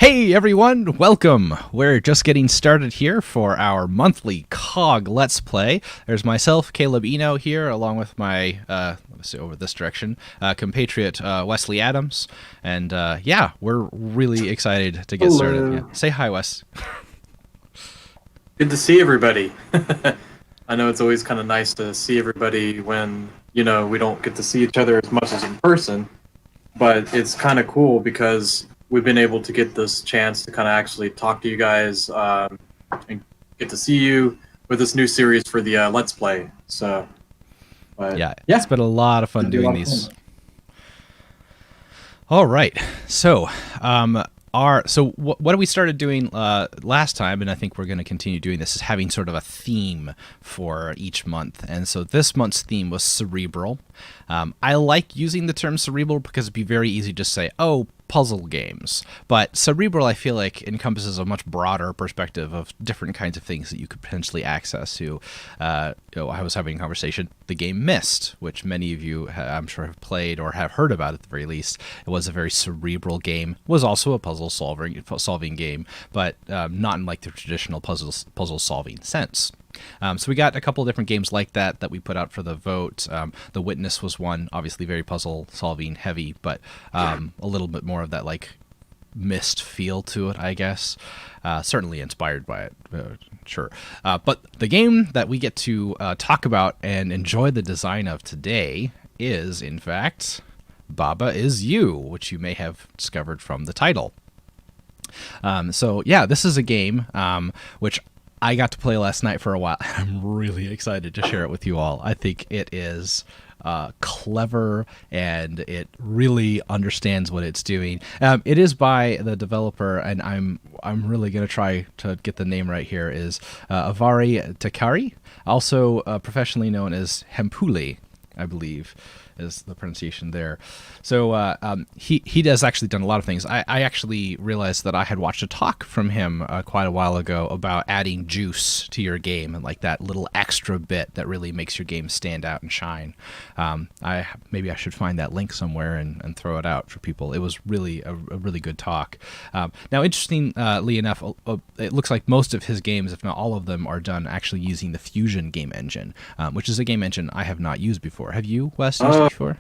Hey everyone, welcome! We're just getting started here for our monthly COGG Let's Play. There's myself, Caleb Eno here, along with my, let's see, over this direction, compatriot Wesley Adams. And yeah, we're really excited to get started. Yeah. Say hi, Wes. Good to see everybody. I know it's always kind of nice to see everybody when, we don't get to see each other as much as in person, but it's kind of cool because we've been able to get this chance to kind of actually talk to you guys and get to see you with this new series for the Let's Play. So, yeah, it's been a lot of fun doing these. All right, so what we started doing last time, and I think we're going to continue doing this, is having sort of a theme for each month. And so this month's theme was cerebral. I like using the term cerebral because it'd be very easy to say, oh, puzzle games. But cerebral, I feel like, encompasses a much broader perspective of different kinds of things that you could potentially access to. I was having a conversation, the game Myst, which many of you, I'm sure, have played or have heard about at the very least. It was a very cerebral game. It was also a puzzle solving game, but not in like the traditional puzzle solving sense. So we got a couple of different games like that we put out for the vote. The Witness was one, obviously very puzzle solving heavy, but a little bit more of that like Myst feel to it, I guess. Certainly inspired by it, sure. But the game that we get to talk about and enjoy the design of today is, in fact, Baba Is You, which you may have discovered from the title. So yeah, this is a game which I got to play last night for a while. I'm really excited to share it with you all. I think it is clever and it really understands what it's doing. It is by the developer, and I'm really going to try to get the name right here, is Avari Takari, also professionally known as Hempule, I believe is the pronunciation there. So he has actually done a lot of things. I actually realized that I had watched a talk from him quite a while ago about adding juice to your game and like that little extra bit that really makes your game stand out and shine. Maybe I should find that link somewhere and throw it out for people. It was really a really good talk. Now, interestingly enough, it looks like most of his games, if not all of them, are done actually using the Fusion game engine, which is a game engine I have not used before. Have you, Wes, used it before?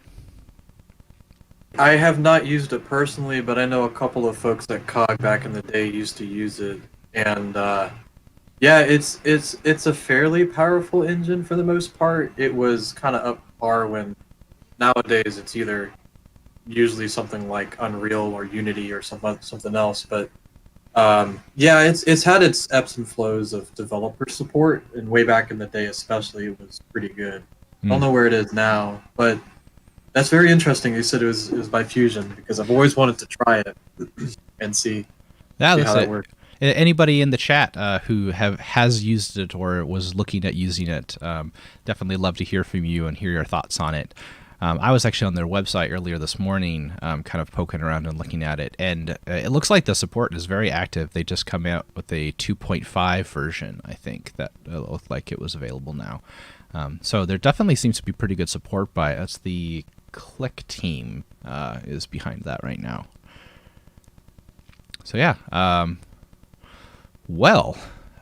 I have not used it personally, but I know a couple of folks at COGG back in the day used to use it, and yeah, it's a fairly powerful engine for the most part. It was kind of up par when nowadays it's either usually something like Unreal or Unity or something else, but yeah, it's had its ebbs and flows of developer support, and way back in the day especially it was pretty good. I don't know where it is now, but that's very interesting. You said it was by Fusion, because I've always wanted to try it and see how that works. Anybody in the chat who has used it or was looking at using it, definitely love to hear from you and hear your thoughts on it. I was actually on their website earlier this morning, kind of poking around and looking at it, and it looks like the support is very active. They just come out with a 2.5 version, I think, that looked like it was available now. So there definitely seems to be pretty good support by it. That's the Click team is behind that right now. So yeah, well,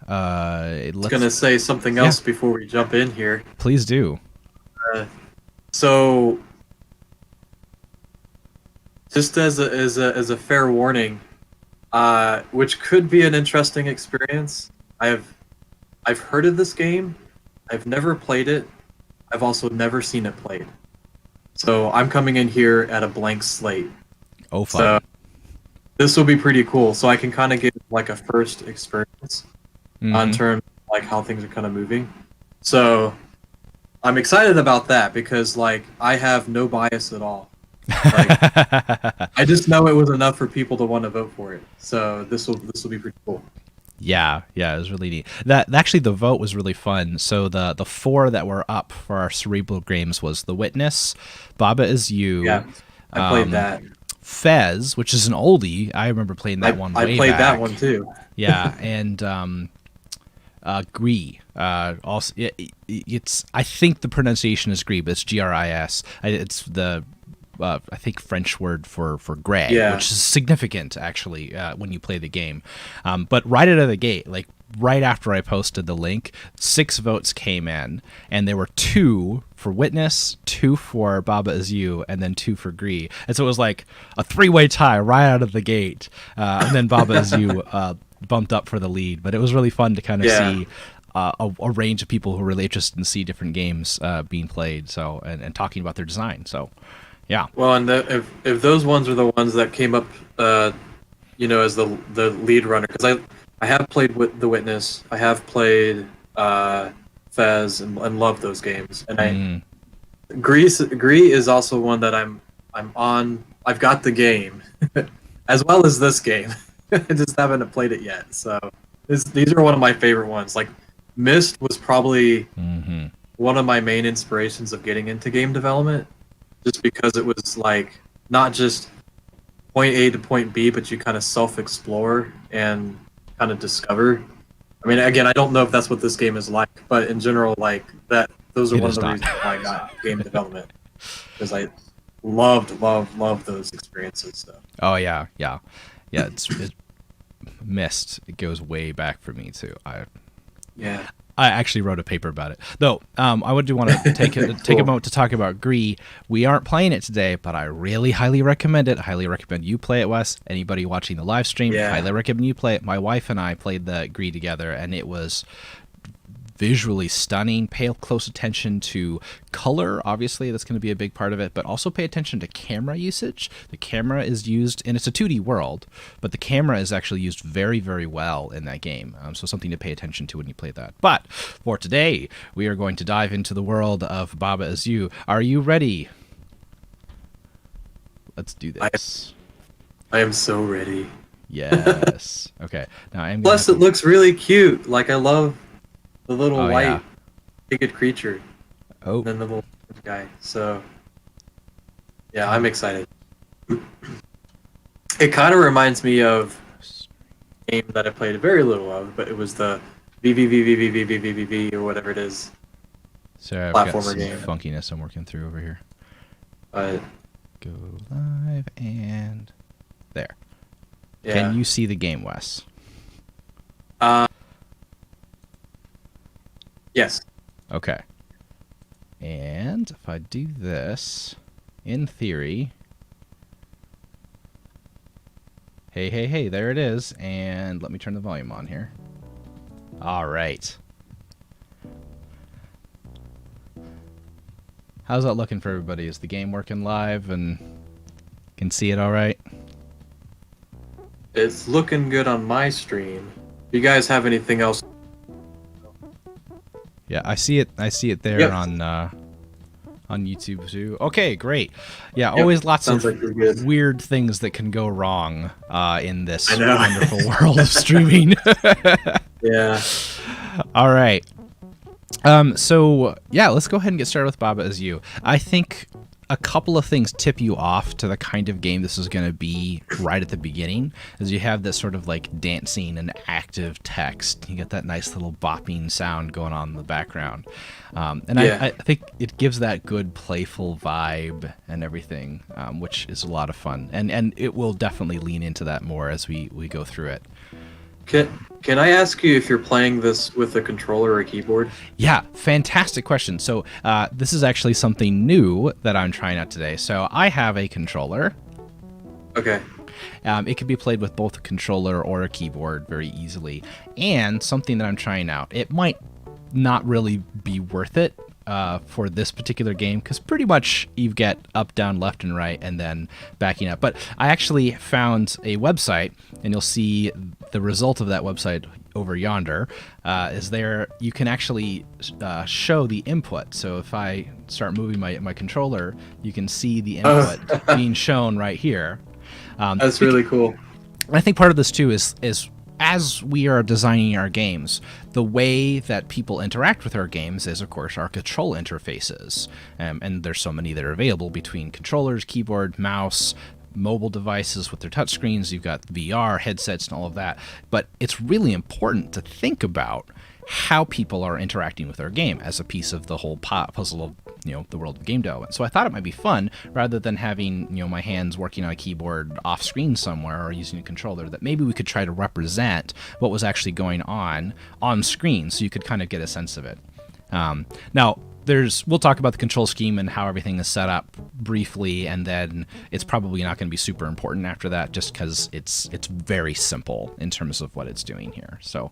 I was going to say something else before we jump in here. Please do. So, just as a fair warning, which could be an interesting experience. I've heard of this game. I've never played it. I've also never seen it played. So I'm coming in here at a blank slate. Oh, fun. So this will be pretty cool. So I can kind of get like a first experience on terms of like how things are kind of moving. So I'm excited about that because like I have no bias at all. Like, I just know it was enough for people to want to vote for it. So this will be pretty cool. Yeah, it was really neat. That actually, the vote was really fun. So the four that were up for our cerebral games was The Witness, Baba Is You. Yeah, I played that. Fez, which is an oldie. I remember playing that one. I played that one too. Yeah, and Gree. Also, it's I think the pronunciation is Gree, but it's Gris. It's the I think, French word for gray, Yeah. which is significant, actually, when you play the game. But right out of the gate, like right after I posted the link, 6 votes came in, and there were 2 for Witness, 2 for Baba Is You, and then 2 for Gree. And so it was like a 3-way tie right out of the gate. And then Baba Is You bumped up for the lead. But it was really fun to kind of see a range of people who are really interested in see different games being played, so and talking about their design. So, yeah. Well, and if those ones are the ones that came up, as the lead runner, because I have played with The Witness, I have played Fez, and love those games, and Gree is also one that I'm on. I've got the game, as well as this game. I just haven't played it yet. So these are one of my favorite ones. Like Myst was probably one of my main inspirations of getting into game development, just because it was like not just point A to point B, but you kind of self-explore and kind of discover. I mean, again, I don't know if that's what this game is like, but in general, like that, those are one of the reasons why I got game development, because I loved those experiences. So. Oh yeah. It's Myst. It goes way back for me too. I actually wrote a paper about it. Though, I would want to take a moment to talk about Gree. We aren't playing it today, but I really highly recommend it. I highly recommend you play it, Wes. Anybody watching the live stream, highly recommend you play it. My wife and I played the Gree together, and it was visually stunning. Pay close attention to color. Obviously, that's going to be a big part of it, but also pay attention to camera usage. The camera is used, and it's a 2D world, but the camera is actually used very, very well in that game. So something to pay attention to when you play that. But for today, we are going to dive into the world of Baba Is You. Are you ready? Let's do this. I am so ready. Yes. Okay. Now I'm. Plus, it looks really cute. Like I love the little white pigged creature. Oh. And then the little guy. So, yeah, I'm excited. It kind of reminds me of a game that I played very little of, but it was the VVVVVVVVV or whatever it is. Sorry, I've got some funkiness I'm working through over here. Go live and there. Yeah. Can you see the game, Wes? Yes. Okay. And if I do this, in theory, hey, there it is. And let me turn the volume on here. All right. How's that looking for everybody? Is the game working live and can see it all right? It's looking good on my stream. If you guys have anything else? Yeah, I see it. I see it there on YouTube too. Okay, great. Yeah, always lots of weird things that can go wrong in this wonderful world of streaming. Yeah. All right. So yeah, let's go ahead and get started with Baba Is You. I think a couple of things tip you off to the kind of game this is going to be right at the beginning, is you have this sort of like dancing and active text. You get that nice little bopping sound going on in the background. I think it gives that good playful vibe and everything, which is a lot of fun. And it will definitely lean into that more as we go through it. Can I ask you if you're playing this with a controller or a keyboard? Yeah, fantastic question. So this is actually something new that I'm trying out today. So I have a controller. Okay. It can be played with both a controller or a keyboard very easily. And something that I'm trying out, it might not really be worth it for this particular game, because pretty much you get up, down, left, and right, and then backing up. But I actually found a website, and you'll see the result of that website over yonder. Is there you can actually show the input. So if I start moving my controller, you can see the input being shown right here. That's really cool. I think part of this too is as we are designing our games, the way that people interact with our games is, of course, our control interfaces. And there's so many that are available between controllers, keyboard, mouse, mobile devices with their touchscreens. You've got VR, headsets, and all of that. But it's really important to think about how people are interacting with our game as a piece of the whole puzzle of the world of game development. So I thought it might be fun, rather than having my hands working on a keyboard off screen somewhere or using a controller, that maybe we could try to represent what was actually going on screen, so you could kind of get a sense of it. Now, we'll talk about the control scheme and how everything is set up briefly, and then it's probably not going to be super important after that, just because it's very simple in terms of what it's doing here. So,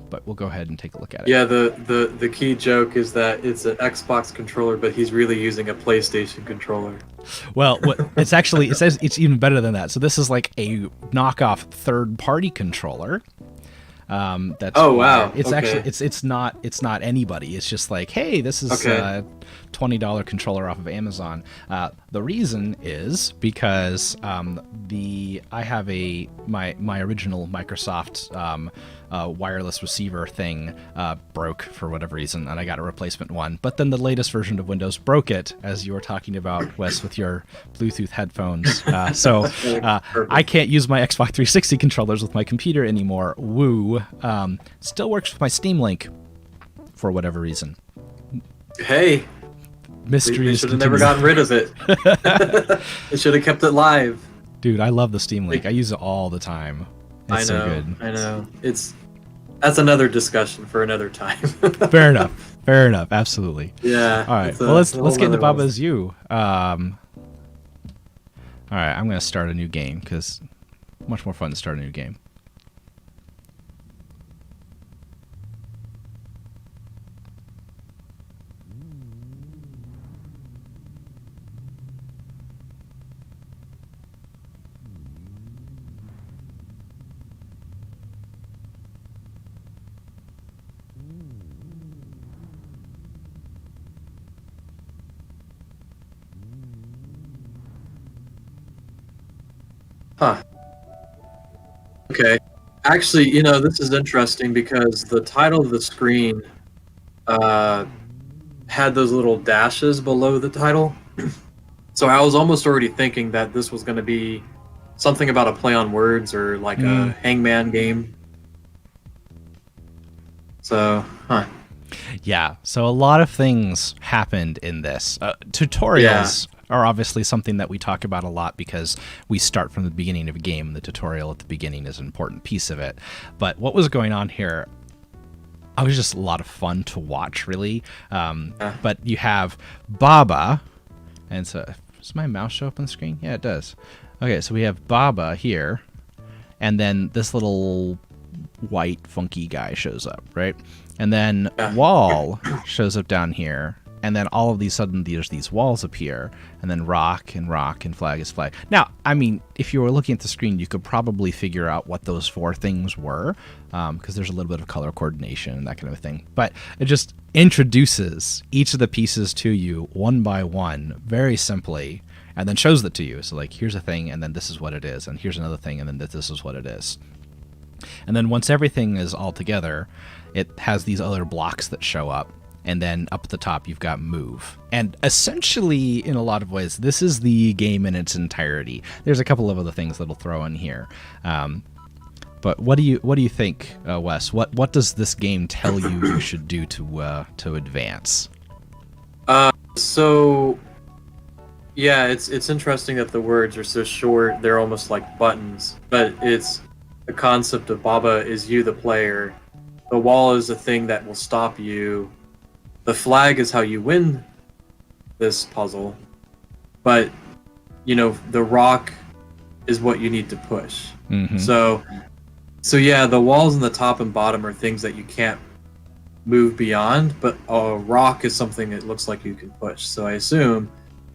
but we'll go ahead and take a look at it. Yeah, the key joke is that it's an Xbox controller, but he's really using a PlayStation controller. Well, it says it's even better than that. So this is like a knockoff third-party controller. That's wow. It's okay. actually it's not anybody. It's just like, hey, this is a $20 controller off of Amazon. The reason is because I have my original Microsoft wireless receiver thing broke for whatever reason, and I got a replacement one. But then the latest version of Windows broke it, as you were talking about, Wes, with your Bluetooth headphones. So I can't use my Xbox 360 controllers with my computer anymore. Woo. Still works with my Steam Link for whatever reason. Hey, mysteries. They should have never gotten rid of it. They should have kept it live. Dude, I love the Steam Link. I use it all the time. It's so good. I know. That's another discussion for another time. Fair enough. Absolutely. Yeah. All right. Well, let's get into Baba Is You. All right. I'm going to start a new game, because much more fun to start a new game. Huh. Okay. Actually, this is interesting because the title of the screen had those little dashes below the title. So I was almost already thinking that this was going to be something about a play on words, or like a Hangman game. So, Yeah, so a lot of things happened in this. Tutorials are obviously something that we talk about a lot, because we start from the beginning of a game, and the tutorial at the beginning is an important piece of it. But what was going on here, it was just a lot of fun to watch, really. But you have Baba, and so, does my mouse show up on the screen? Yeah, it does. Okay, so we have Baba here, and then this little white funky guy shows up, right? And then Wall shows up down here, and then all of these sudden there's these walls appear, and then rock and flag is flag. Now, I mean, if you were looking at the screen, you could probably figure out what those four things were, because there's a little bit of color coordination and that kind of thing. But it just introduces each of the pieces to you one by one, very simply, and then shows it to you. So like, here's a thing, and then this is what it is, and here's another thing, and then this is what it is. And then once everything is all together, it has these other blocks that show up. And then up at the top, you've got move. And essentially, in a lot of ways, this is the game in its entirety. There's a couple of other things that'll throw in here. But what do you think, Wes? What does this game tell you should do to advance? So, yeah, it's interesting that the words are so short. They're almost like buttons. But it's the concept of Baba is you, the player. The wall is a thing that will stop you. The flag is how you win this puzzle, but the rock is what you need to push. Mm-hmm. So yeah, the walls on the top and bottom are things that you can't move beyond, but a rock is something that looks like you can push. So I assume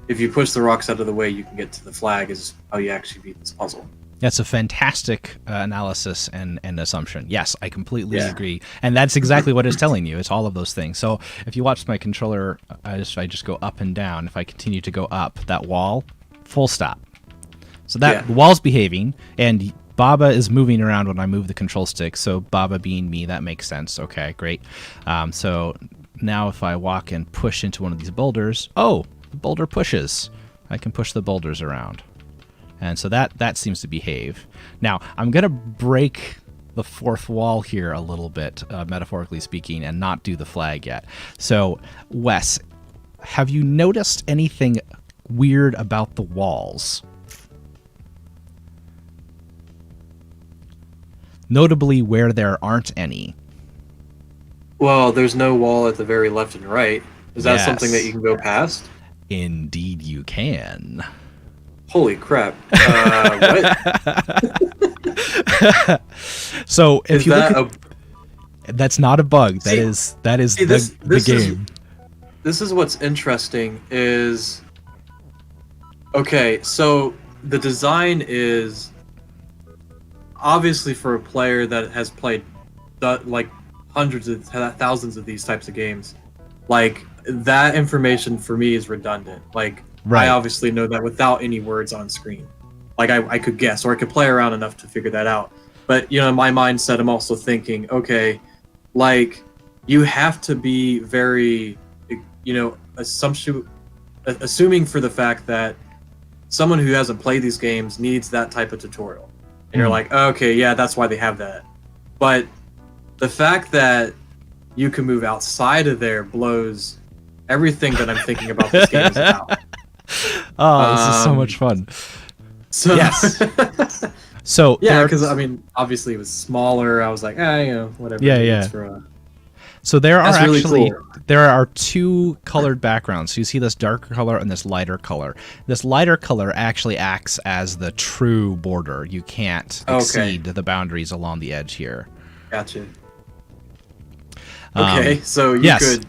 if you push the rocks out of the way, you can get to the flag, is how you actually beat this puzzle. That's a fantastic analysis and assumption. Yes, I completely agree. And that's exactly what it's telling you. It's all of those things. So if you watch my controller, I just go up and down. If I continue to go up, that wall, full stop. So that the wall's behaving, and Baba is moving around when I move the control stick. So Baba being me, that makes sense. Okay, great. So now if I walk and push into one of these boulders, the boulder pushes. I can push the boulders around. And so that seems to behave. Now, I'm going to break the fourth wall here a little bit, metaphorically speaking, and not do the flag yet. So, Wes, have you noticed anything weird about the walls? Notably where there aren't any. Well, there's no wall at the very left and right. Is that something that you can go past? Indeed you can. Holy crap. What? So if you look at, that's not a bug. See, that is the game. This is what's interesting is, okay, so the design is obviously for a player that has played like hundreds of thousands of these types of games, like that information for me is redundant. Like I obviously know that without any words on screen. Like I could guess, or I could play around enough to figure that out. But in my mindset, I'm also thinking, okay, like you have to be very, assuming for the fact that someone who hasn't played these games needs that type of tutorial. And you're like, okay, yeah, that's why they have that. But the fact that you can move outside of there blows everything that I'm thinking about this game is about. Oh, this is so much fun. So, yes. So yeah, because obviously it was smaller. I was like, whatever. Yeah. So there are actually there are two colored backgrounds. So you see this darker color and this lighter color. This lighter color actually acts as the true border. You can't exceed the boundaries along the edge here. Gotcha. Okay, so you could,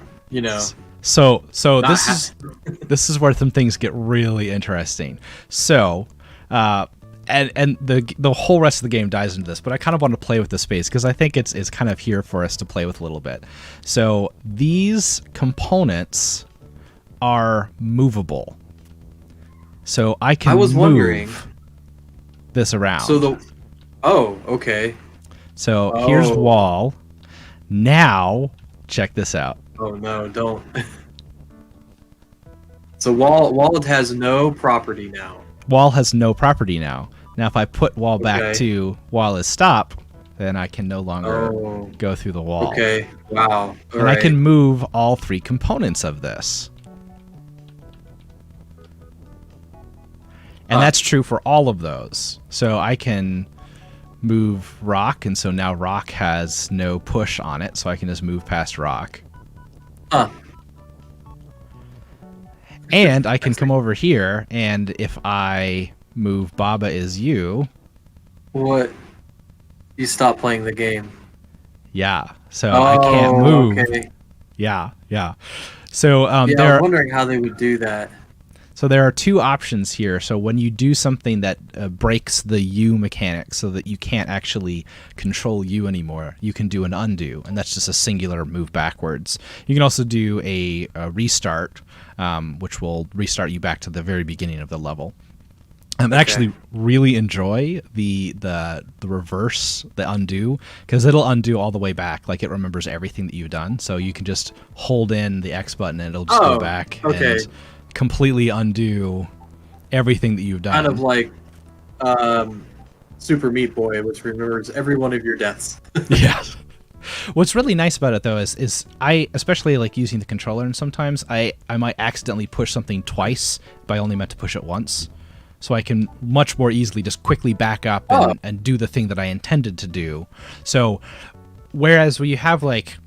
So this is where some things get really interesting. So, and the whole rest of the game dives into this, but I kind of want to play with the space because I think it's kind of here for us to play with a little bit. So these components are movable. So I can wondering this around. So okay. So here's wall. Now check this out. Oh no, don't. So wall has no property now. Wall has no property now. Now if I put wall back to wall is stop, then I can no longer go through the wall. Okay, wow. I can move all three components of this. And that's true for all of those. So I can move rock, and so now rock has no push on it, so I can just move past rock. And I can come over here, and if I move Baba is you... What? You stop playing the game. Yeah, so I can't move. Okay. Yeah. So I was wondering how they would do that. So there are two options here. So when you do something that breaks the U mechanic so that you can't actually control U anymore, you can do an undo, and that's just a singular move backwards. You can also do a restart, which will restart you back to the very beginning of the level. I actually really enjoy the reverse, the undo, because it'll undo all the way back. Like it remembers everything that you've done. So you can just hold in the X button and it'll just go back and completely undo everything that you've done. Kind of like Super Meat Boy, which remembers every one of your deaths. Yeah. What's really nice about it though is I, especially like using the controller, and sometimes I might accidentally push something twice, but I only meant to push it once. So I can much more easily just quickly back up and do the thing that I intended to do. So whereas when you have like,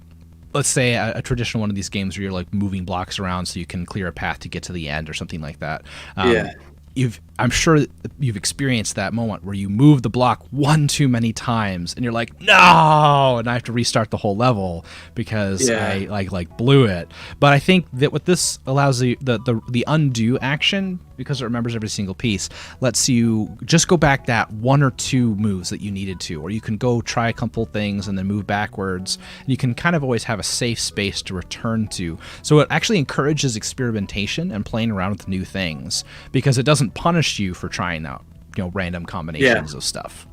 let's say a traditional one of these games where you're like moving blocks around so you can clear a path to get to the end or something like that. I'm sure you've experienced that moment where you move the block one too many times and you're like, no, and I have to restart the whole level because I like blew it. But I think that what this allows the undo action, because it remembers every single piece, lets you just go back that one or two moves that you needed to, or you can go try a couple things and then move backwards. And you can kind of always have a safe space to return to. So it actually encourages experimentation and playing around with new things, because it doesn't punish you for trying out, random combinations of stuff.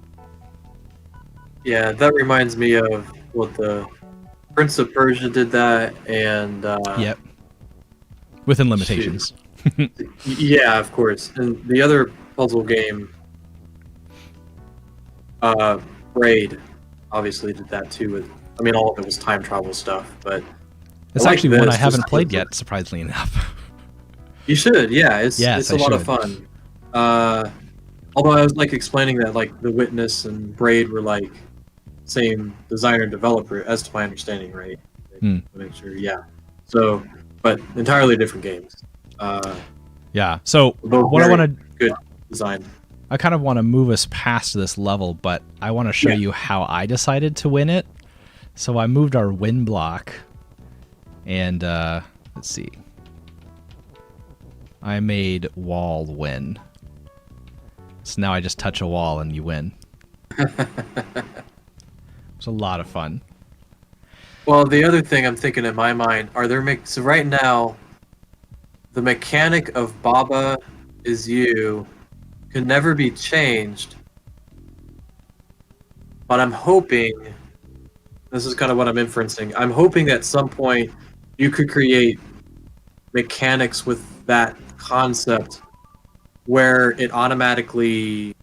Yeah, that reminds me of what the Prince of Persia did that, and yep, within limitations. Yeah, of course. And the other puzzle game, Braid, obviously did that too. All of it was time travel stuff, but it's actually one I haven't played yet, surprisingly enough. You should, yeah. Yes, It's I a lot of should. fun. Although I was like explaining that like the Witness and Braid were like same designer and developer, as to my understanding, right? Hmm. Make sure, yeah. So, but entirely different games. Yeah. So Both what I very want to, good design. I kind of want to move us past this level, but I want to show Yeah. you how I decided to win it. So I moved our win block, and let's see. I made wall win. So now I just touch a wall and you win. It's a lot of fun. Well, the other thing I'm thinking in my mind are so right now, the mechanic of Baba is you can never be changed. But I'm hoping, this is kind of what I'm inferencing. I'm hoping at some point you could create mechanics with that concept where it automatically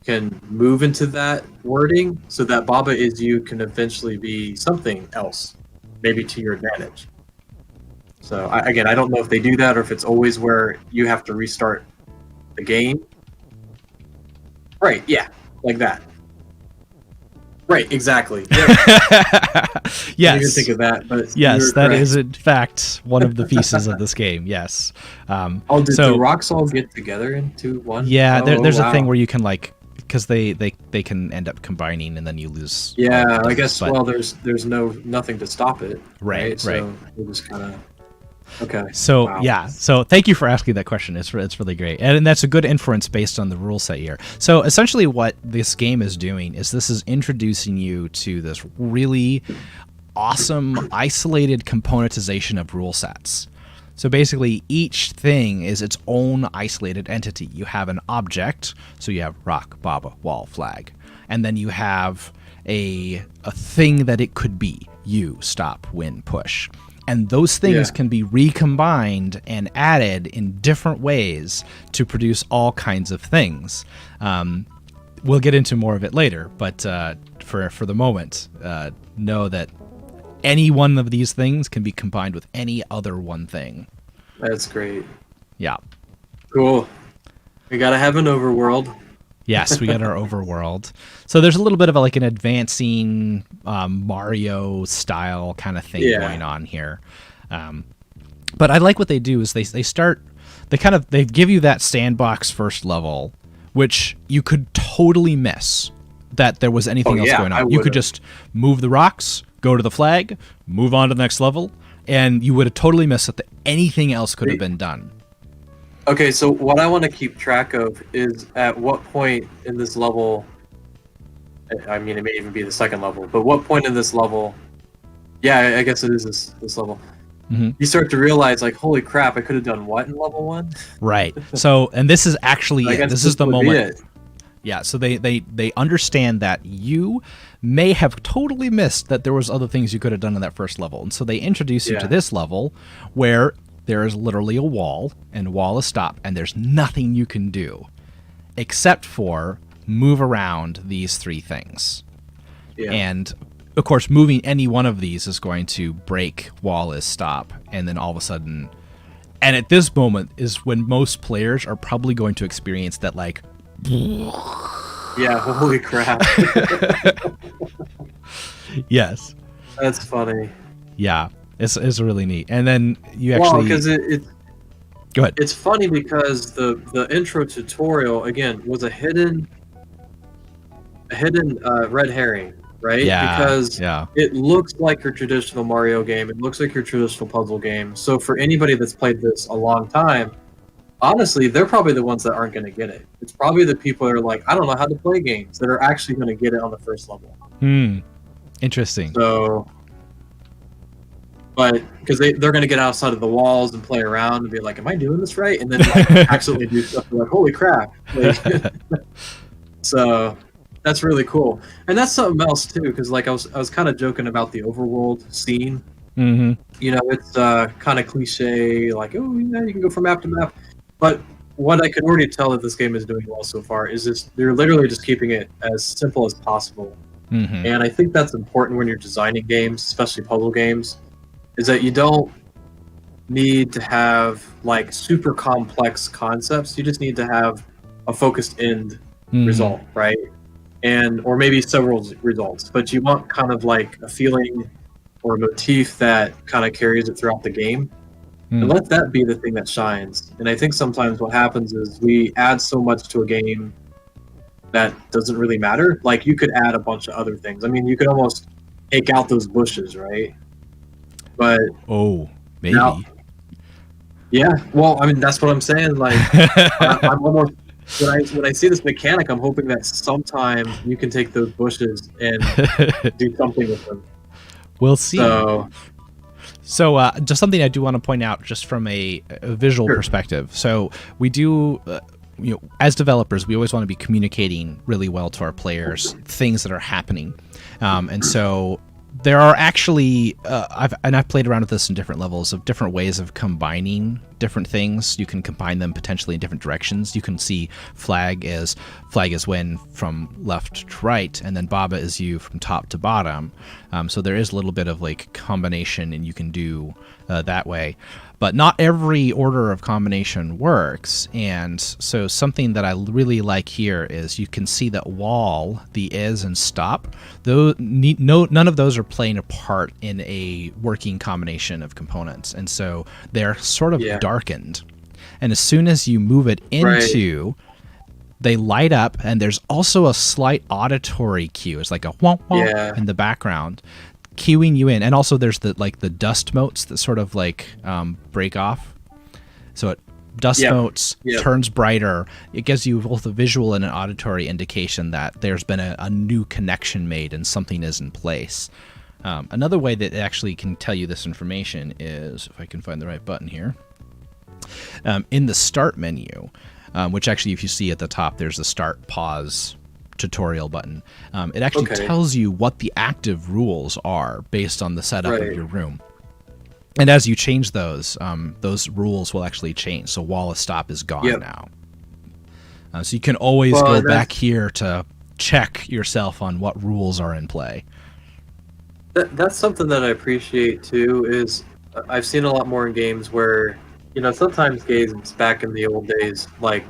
can move into that wording so that Baba is you can eventually be something else, maybe to your advantage. So again, I don't know if they do that or if it's always where you have to restart the game. Right, yeah, like that. Right, exactly. Yeah. I didn't even Yes. think of that, but Yes, that correct. is in fact one of the pieces of this game. Yes. Oh, did so the rocks all get together into one? yeah, Oh, there's wow. a thing where you can like, because they can end up combining and then you lose. all Yeah, the I things, guess. but- Well, there's nothing to stop it. Right, So we just kind of. Okay. So Wow. yeah, so thank you for asking that question. It's really great, and that's a good inference based on the rule set here. So essentially, what this game is doing is this is introducing you to this really awesome isolated componentization of rule sets. So basically, each thing is its own isolated entity. You have an object, so you have rock, baba, wall, flag, and then you have a thing that it could be: you, stop, win, push. And those things Yeah. can be recombined and added in different ways to produce all kinds of things. We'll get into more of it later, but for the moment, know that any one of these things can be combined with any other one thing. That's great. Yeah. Cool. We gotta have an overworld. Yes, we got our overworld. So there's a little bit of an advancing Mario style kind of thing Yeah. going on here. But I like what they do is they give you that sandbox first level, which you could totally miss that there was anything else going I on. You could would've. just move the rocks, go to the flag, move on to the next level, and you would have totally missed that anything else could have been done. Okay, so what I want to keep track of is at what point in this level. I mean, it may even be the second level, but what point in this level? Yeah, I guess it is this level. Mhm. You start to realize, like, holy crap, I could have done what in level 1? Right. So, and this is actually I it. guess This is the would be moment. it. Yeah, so they understand that you may have totally missed that there was other things you could have done in that first level. And so they introduce you to Yeah. this level where there is literally a wall, and a wall is stopped, and there's nothing you can do except for move around these three things. Yeah. And of course, moving any one of these is going to break wall is stop, and then all of a sudden, and at this moment is when most players are probably going to experience that like Yeah, holy crap. yes. That's funny. Yeah, it's really neat. And then you Well, actually because go ahead. it's funny because the intro tutorial, again, was a hidden red herring, right? Yeah, Because yeah. it looks like your traditional Mario game. It looks like your traditional puzzle game. So for anybody that's played this a long time, honestly, they're probably the ones that aren't going to get it. It's probably the people that are like, I don't know how to play games, that are actually going to get it on the first level. Interesting. So, but because they're going to get outside of the walls and play around and be like, am I doing this right? And then like accidentally do stuff. They're like, holy crap. Like, so that's really cool. And that's something else too, because like I was kind of joking about the overworld scene. Mm-hmm. You know, it's kind of cliche, like, oh yeah, you can go from map to map. But what I can already tell that this game is doing well so far is just they're literally just keeping it as simple as possible. Mm-hmm. And I think that's important when you're designing games, especially puzzle games, is that you don't need to have like super complex concepts. You just need to have a focused end Mhm. result, right? And or maybe several results, but you want kind of like a feeling or a motif that kind of carries it throughout the game, and Mm. let that be the thing that shines. And I think sometimes what happens is we add so much to a game that doesn't really matter. Like you could add a bunch of other things. I mean, you could almost take out those bushes, right? But Oh, now, maybe. yeah. Well, I mean, that's what I'm saying. Like, I'm almost when I see this mechanic, I'm hoping that sometime you can take those bushes and do something with them. We'll see. So, So, just something I do want to point out, just from a visual sure. perspective. So, we do, as developers, we always want to be communicating really well to our players things that are happening, and so there are actually, I've played around with this in different levels of different ways of combining different things. You can combine them potentially in different directions. You can see flag is when from left to right, and then Baba is you from top to bottom. So there is a little bit of like combination, and you can do that way. But not every order of combination works, and so something that I really like here is you can see that wall, the is and stop, none of those are playing a part in a working combination of components, and so they're sort of Yeah. darkened. And as soon as you move it Right. into, they light up, and there's also a slight auditory cue. It's like a womp womp Yeah. in the background, cueing you in. And also there's the dust motes that sort of like break off. So it dust Yep. motes, Yep. turns brighter. It gives you both a visual and an auditory indication that there's been a new connection made and something is in place. Another way that it actually can tell you this information is, if I can find the right button here, in the start menu, which actually, if you see at the top, there's the start pause tutorial button. It actually Okay. tells you what the active rules are based on the setup of Right. your room. And as you change those rules will actually change. So wall of stop is gone Yep. now. So you can always Well, go and back here to check yourself on what rules are in play. that's something that I appreciate too. Is I've seen a lot more in games where, sometimes games back in the old days, like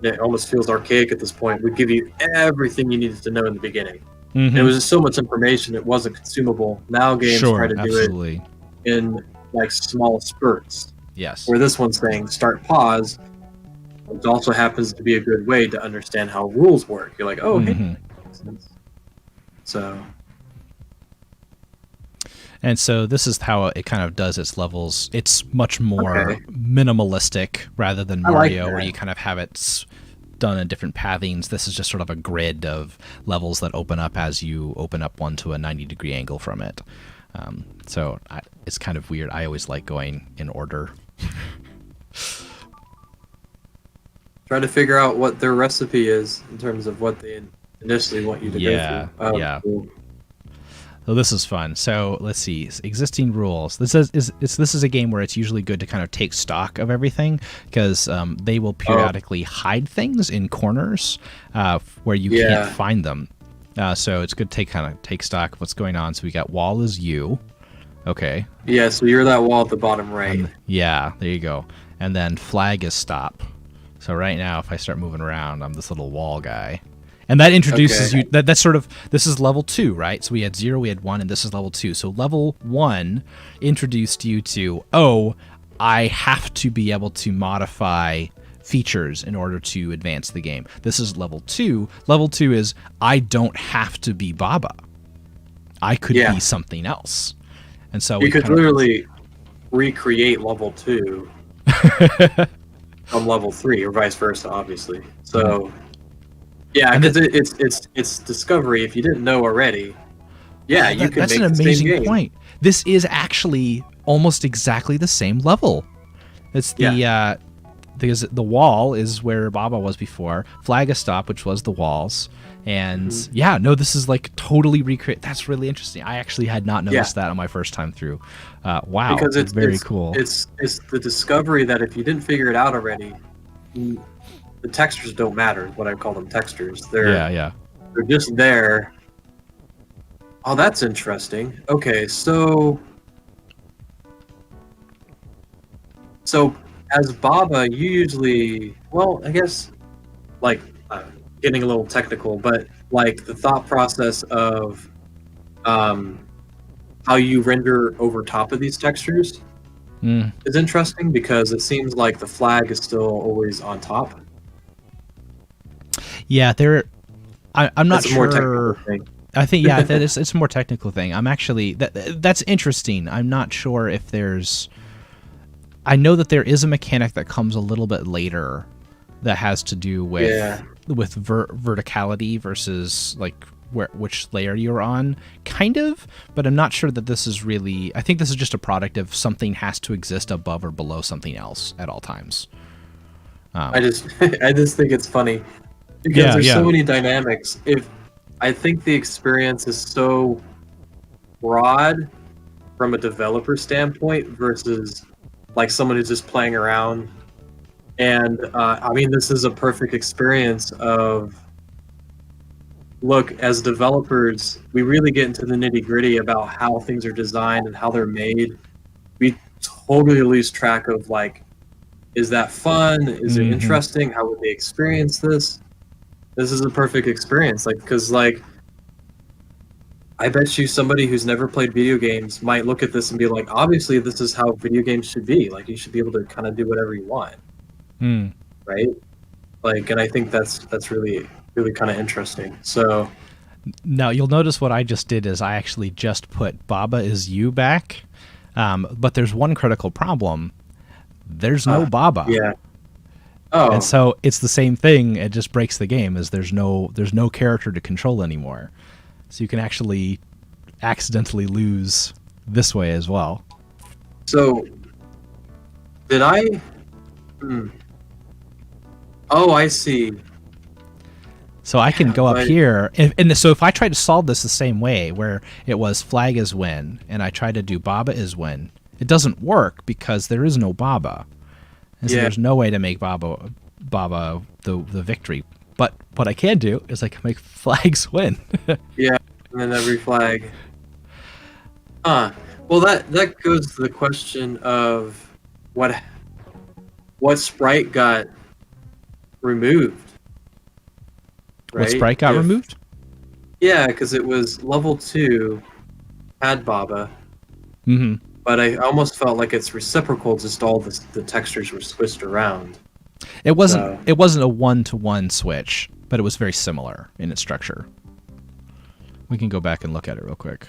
it almost feels archaic at this point, would give you everything you needed to know in the beginning. And it Mm-hmm. was just so much information, it wasn't consumable. Now games try Sure, to do it absolutely. in like small spurts, Yes. where this one's saying start pause, which also happens to be a good way to understand how rules work. You're like, oh, hey, Mm-hmm. that makes sense. So, And so this is how it kind of does its levels. It's much more okay. minimalistic rather than I like Mario, where that. you kind of have it done in different pathings. This is just sort of a grid of levels that open up as you open up one to a 90-degree angle from it. It's kind of weird. I always like going in order. Try to figure out what their recipe is in terms of what they initially want you to Yeah, go through. yeah. Cool. So this is fun. So let's see, existing rules. This is a game where it's usually good to kind of take stock of everything, because they will periodically hide things in corners where you Yeah. can't find them. So it's good to take stock of what's going on. So we got wall is you. Okay. Yeah, so you're that wall at the bottom right. Yeah, there you go. And then flag is stop. So right now, if I start moving around, I'm this little wall guy. And that introduces Okay. you, that's sort of, this is level 2, right? So we had 0, we had 1, and this is level 2. So level 1 introduced you to, oh, I have to be able to modify features in order to advance the game. This is level 2. Level 2 is, I don't have to be Baba. I could Yeah. be something else. And so You we could kind of, literally recreate level 2 from level 3, or vice versa, obviously. So, yeah, And because it's discovery. If you didn't know already, yeah, you can that's make an the same amazing game. point. This is actually almost exactly the same level. It's the because the wall is where Baba was before. Flag a stop, which was the walls, and this is like totally recreate. That's really interesting. I actually had not noticed that on my first time through. Wow, Because it's very it's, cool. It's the discovery that if you didn't figure it out already, the textures don't matter. What I call them textures. Yeah. They're just there. Oh, that's interesting. Okay, so So as Baba, you usually, well, I guess like getting a little technical, but like the thought process of um, how you render over top of these textures Mm. is interesting because it seems like the flag is still always on top. Yeah, I'm not That's a more technical sure. thing. I think it's a more technical thing. I'm actually that's interesting. I'm not sure if there's. I know that there is a mechanic that comes a little bit later that has to do with Yeah. verticality versus like which layer you're on, kind of. But I'm not sure that this is really. I think this is just a product of something has to exist above or below something else at all times. I just I just think it's funny because Yeah, there's so yeah. many dynamics. If I think the experience is so broad from a developer standpoint versus like someone who's just playing around. And I mean, this is a perfect experience of look, as developers, we really get into the nitty gritty about how things are designed and how they're made. We totally lose track of like, is that fun? Is it Hmm. interesting? How would they experience this? This is a perfect experience, like because like I bet you somebody who's never played video games might look at this and be like, obviously, this is how video games should be. Like, you should be able to kind of do whatever you want, Mm. right? Like, and I think that's really really kind of interesting. So Now you'll notice what I just did is I actually just put Baba is you back, but there's one critical problem. There's no Baba, yeah. and Oh, so it's the same thing. It just breaks the game. Is there's no character to control anymore, so you can actually accidentally lose this way as well. so did I? Hmm. Oh, I see. So I can Yeah, go up but here, and so if I try to solve this the same way, where it was flag is win, and I try to do Baba is win, it doesn't work because there is no Baba, and so yeah, there's no way to make Baba the victory. But what I can do is I can make flags win. yeah, and then every flag. Huh. Well, that goes to the question of what what sprite got removed, What right? sprite got If removed? yeah, because it was level 2 had Baba, Hmm. but I almost felt like it's reciprocal. Just all the textures were switched around. It wasn't. So It wasn't a 1-to-1 switch, but it was very similar in its structure. We can go back and look at it real quick.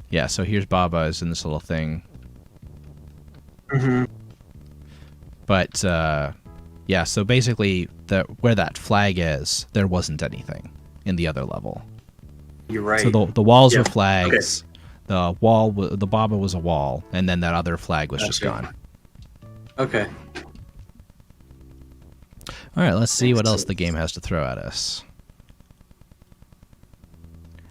Yeah, so here's Baba is in this little thing. mhm, But yeah, so basically where that flag is, there wasn't anything in the other level. you're right. So the walls Yeah. were flags. The the Baba was a wall, and then that other flag was just Gotcha. gone. Okay. All right, let's see Makes what else sense. the game has to throw at us.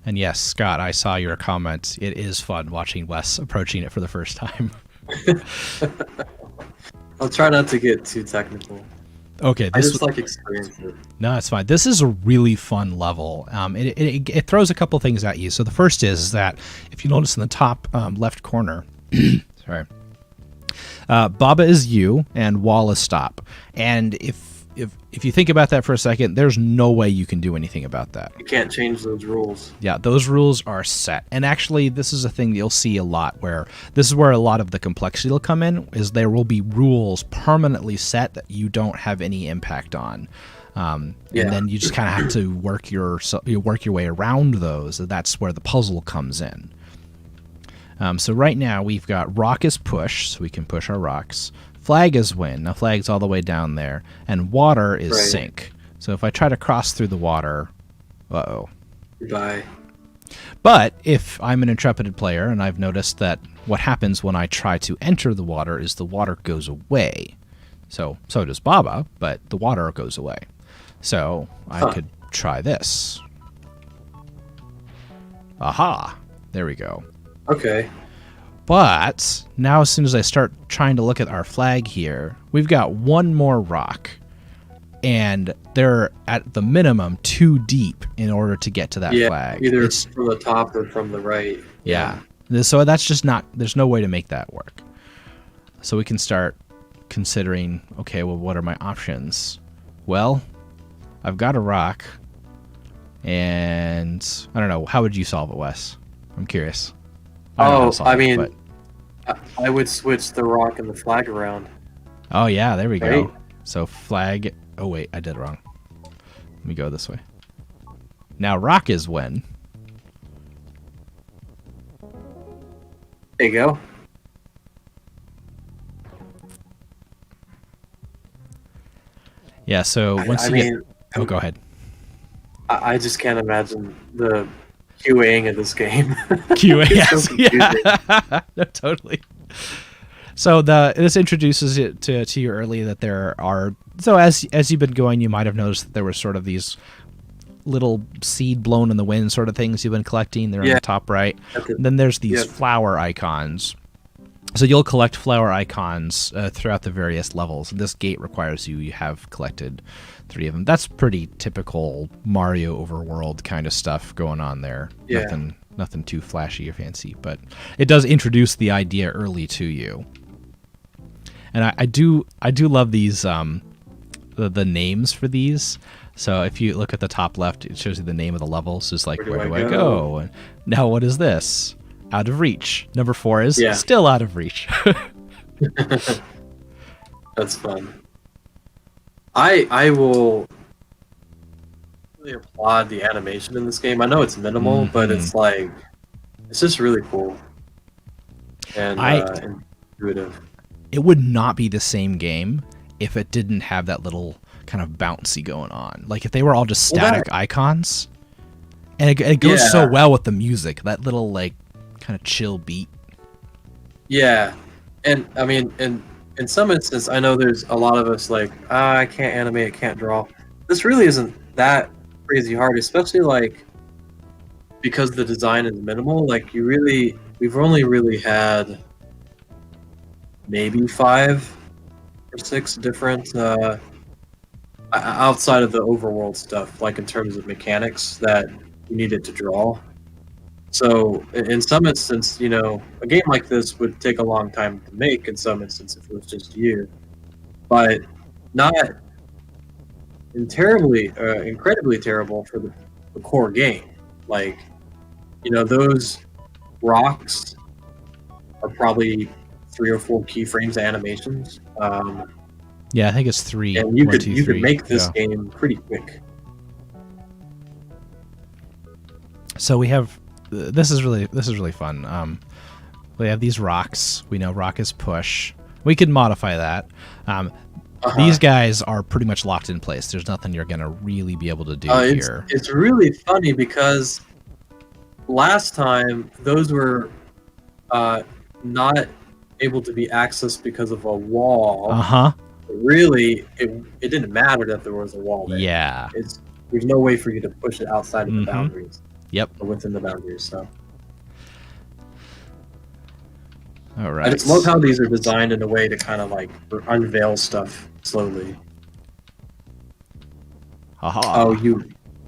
And yes, Scott, I saw your comment. It is fun watching Wes approaching it for the first time. I'll try not to get too technical. Okay, I just like experience it. no, it's fine. This is a really fun level. It throws a couple things at you. So the first is that if you notice in the top left corner, sorry, Baba is you and wall is stop. And if you think about that for a second, there's no way you can do anything about that. You can't change those rules. Yeah, those rules are set. And actually, this is a thing you'll see a lot where this is where a lot of the complexity will come in, is there will be rules permanently set that you don't have any impact on. And then you just kind of have to work your way around those. That's where the puzzle comes in. So right now, we've got rock is push, so we can push our rocks. Flag is win. Now, flag's all the way down there. And water is Right. sink. So if I try to cross through the water, uh-oh. Goodbye. But if I'm an intrepid player and I've noticed that what happens when I try to enter the water is the water goes away. So does Baba, but the water goes away. So I could try this. Aha! There we go. Okay. But now as soon as I start trying to look at our flag here, we've got one more rock. And they're at the minimum 2 deep in order to get to that Yeah, flag. either It's from the top or from the right. Yeah. So that's just not, there's no way to make that work. So we can start considering, okay, well, what are my options? Well, I've got a rock, and I don't know, how would you solve it, Wes? I'm curious. I mean, I would switch the rock and the flag around. Oh, yeah, there we Right? go. So flag, oh wait, I did it wrong. Let me go this way. Now rock is when. There you go. Yeah, so once I you mean, get... Oh, go ahead. I just can't imagine the QAing of this game. QA, It's so yes, confusing. yeah. No, totally. So this introduces it to you early that there are... So as you've been going, you might have noticed that there were sort of these little seed blown in the wind sort of things you've been collecting. They're on the top right. And then there's these flower icons. So you'll collect flower icons throughout the various levels. And this gate requires you have collected 3 of them. That's pretty typical Mario overworld kind of stuff going on there. Yeah. Nothing too flashy or fancy, but it does introduce the idea early to you. And I do love these the names for these. So if you look at the top left, it shows you the name of the level. So it's like, where do I go? And now what is this? Out of reach. Number 4 is still out of reach. That's fun. I will really applaud the animation in this game. I know it's minimal, but it's like, it's just really cool and intuitive. It would not be the same game if it didn't have that little kind of bouncy going on. Like if they were all just static icons, and it goes so well with the music. That little like kind of chill beat. Yeah, and I mean, in some instance, I know there's a lot of us like, I can't animate, can't draw. This really isn't that crazy hard, especially like because the design is minimal. Like we've only really had maybe 5 or 6 different outside of the overworld stuff, like in terms of mechanics that you needed to draw. So in some instance, you know, a game like this would take a long time to make in some instance if it was just you, but not incredibly terrible for the core game. Like, you know, those rocks are probably 3 or 4 keyframes of animations. Yeah, I think it's 3. And you could make this game pretty quick. So we have this is really fun. We have these rocks. We know rock is push. We could modify that. These guys are pretty much locked in place. There's nothing you're gonna really be able to do here. It's really funny because last time those were not able to be accessed because of a wall. Really, it didn't matter that there was a wall there. Yeah. There's no way for you to push it outside of the boundaries. Yep. Or within the boundaries, so. All right. I just love how these are designed in a way to kind of like unveil stuff slowly. Aha.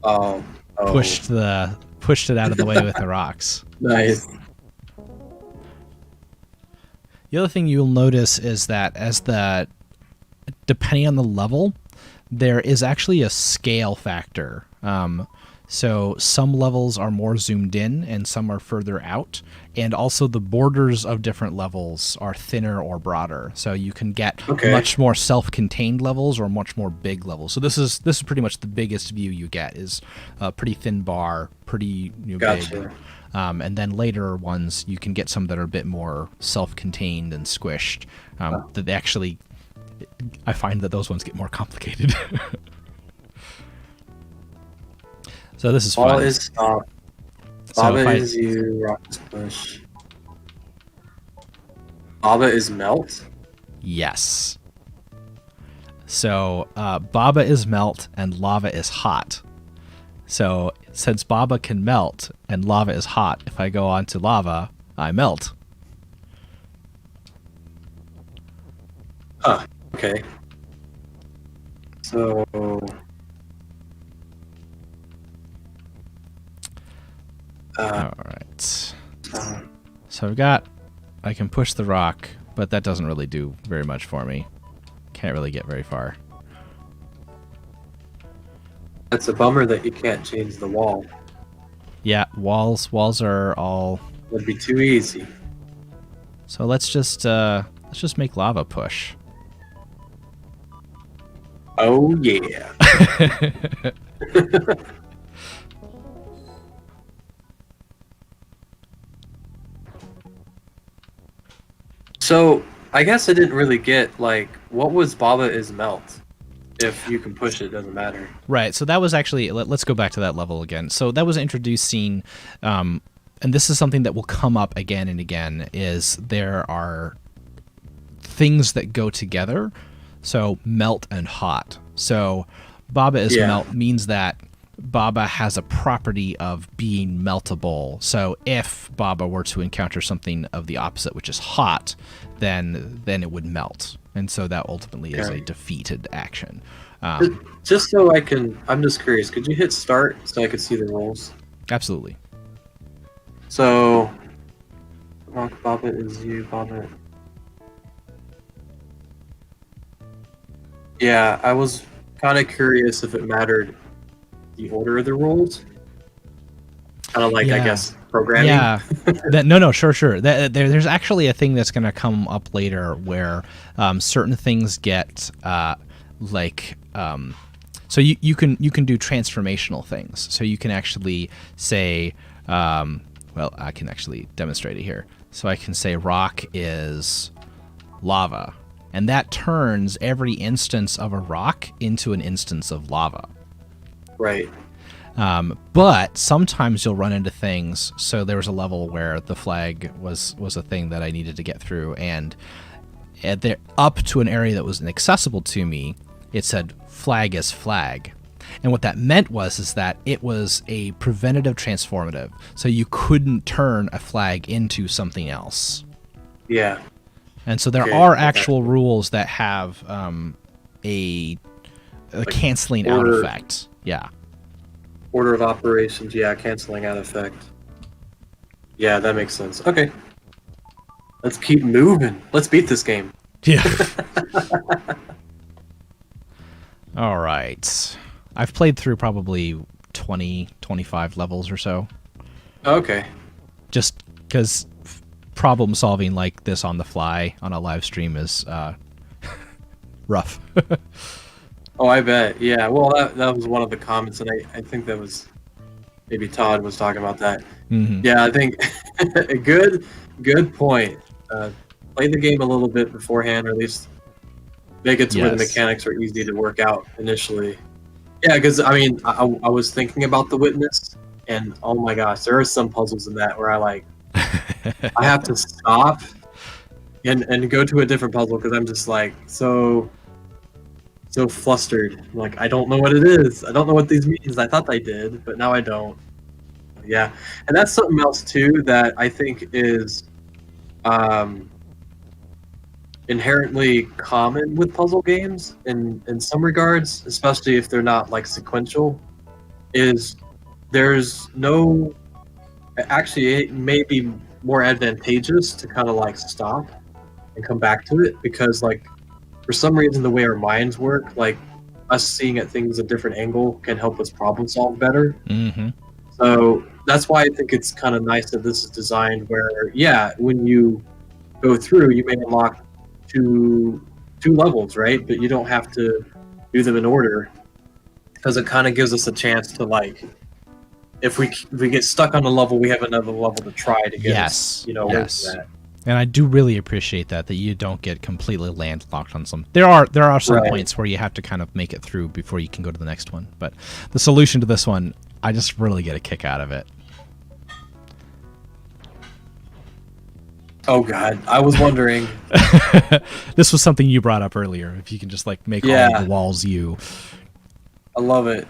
Oh. Pushed it out of the way with the rocks. Nice. The other thing you'll notice is that depending on the level, there is actually a scale factor. So some levels are more zoomed in and some are further out. And also the borders of different levels are thinner or broader. So you can get much more self-contained levels or much more big levels. So this is pretty much the biggest view you get is a pretty thin bar, pretty big. And then later ones, you can get some that are a bit more self-contained and squished. That they actually, I find that those ones get more complicated. So this is fun. Ball is stop. Baba is you, rock is push. Baba is melt? Yes. So Baba is melt and lava is hot. So since Baba can melt and lava is hot, if I go onto lava, I melt. Huh, okay. So... all right. So So I can push the rock, but that doesn't really do very much for me. Can't really get very far. That's a bummer that you can't change the wall. Yeah, walls are all... Would be too easy. So let's just make lava push. Oh yeah. So I guess I didn't really get like what was Baba is melt. If you can push it, it doesn't matter. Right. So that was actually, let's go back to that level again. So that was introducing, and this is something that will come up again and again, is there are things that go together. So melt and hot. So Baba is melt means that Baba has a property of being meltable. So if Baba were to encounter something of the opposite, which is hot, then it would melt. And so that ultimately is a defeated action. Just so I can, I'm just curious, could you hit start so I could see the rules? Absolutely. So, rock Baba is you, Baba. Yeah, I was kind of curious if it mattered the order of the rules. Kind of like, I guess, programming. Yeah. No, sure. There's actually a thing that's going to come up later where certain things get so you can do transformational things. So you can actually say, well, I can actually demonstrate it here. So I can say rock is lava, and that turns every instance of a rock into an instance of lava. Right. But sometimes you'll run into things. So there was a level where the flag was a thing that I needed to get through, and up to an area that was inaccessible to me, it said flag is flag. And what that meant is that it was a preventative transformative. So you couldn't turn a flag into something else. Yeah. And so there are actual rules that have a canceling out effect. Yeah. Order of operations, canceling out effect. Yeah, that makes sense. Okay. Let's keep moving. Let's beat this game. Yeah. All right. I've played through probably 20, 25 levels or so. Okay. Just because problem solving like this on the fly on a live stream is rough. Oh, I bet. Yeah. Well, that was one of the comments, and I think that was maybe Todd was talking about that. Mm-hmm. Yeah, I think a good point. Play the game a little bit beforehand, or at least make it to where the mechanics are easy to work out initially. Yeah, because I mean, I was thinking about the witness, and oh my gosh, there are some puzzles in that where I have to stop and go to a different puzzle because I'm just like so flustered. I'm like, I don't know what it is. I don't know what these means. I thought I did, but now I don't. Yeah, and that's something else too that I think is inherently common with puzzle games in some regards, especially if they're not like sequential, is there's no, actually it may be more advantageous to kind of like stop and come back to it, because like for some reason the way our minds work, like us seeing at things a different angle can help us problem solve better. Mm-hmm. So that's why I think it's kind of nice that this is designed where, when you go through, you may unlock two levels, right? But you don't have to do them in order, because it kind of gives us a chance to, like, if we get stuck on a level, we have another level to try to get us, into that. And I do really appreciate that you don't get completely landlocked on some. There are some points where you have to kind of make it through before you can go to the next one. But the solution to this one, I just really get a kick out of it. Oh God, I was wondering. This was something you brought up earlier. If you can just like make all of the walls you. I love it.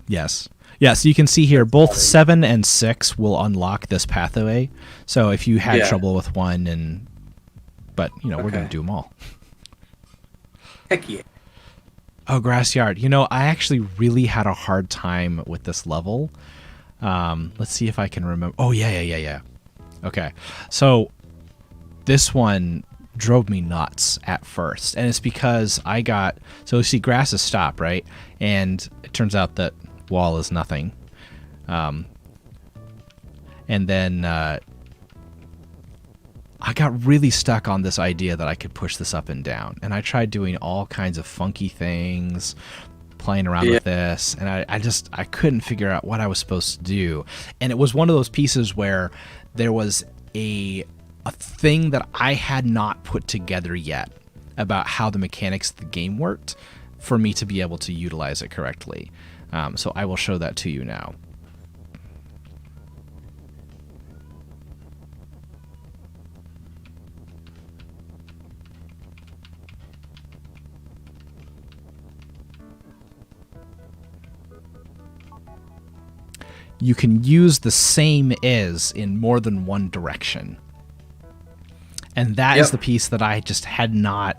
Yes. Yeah, so you can see here, both 7 and 6 will unlock this pathway. So if you had trouble with one, but we're going to do them all. Heck yeah. Oh, Grassyard. I actually really had a hard time with this level. Let's see if I can remember. Oh, yeah. Okay. So this one drove me nuts at first, and it's because so you see grasses stop, right? And it turns out that wall is nothing. And then I got really stuck on this idea that I could push this up and down, and I tried doing all kinds of funky things, playing around with this, and I couldn't figure out what I was supposed to do. And it was one of those pieces where there was a thing that I had not put together yet about how the mechanics of the game worked for me to be able to utilize it correctly. So I will show that to you now. You can use the same is in more than one direction. And that is the piece that I just had not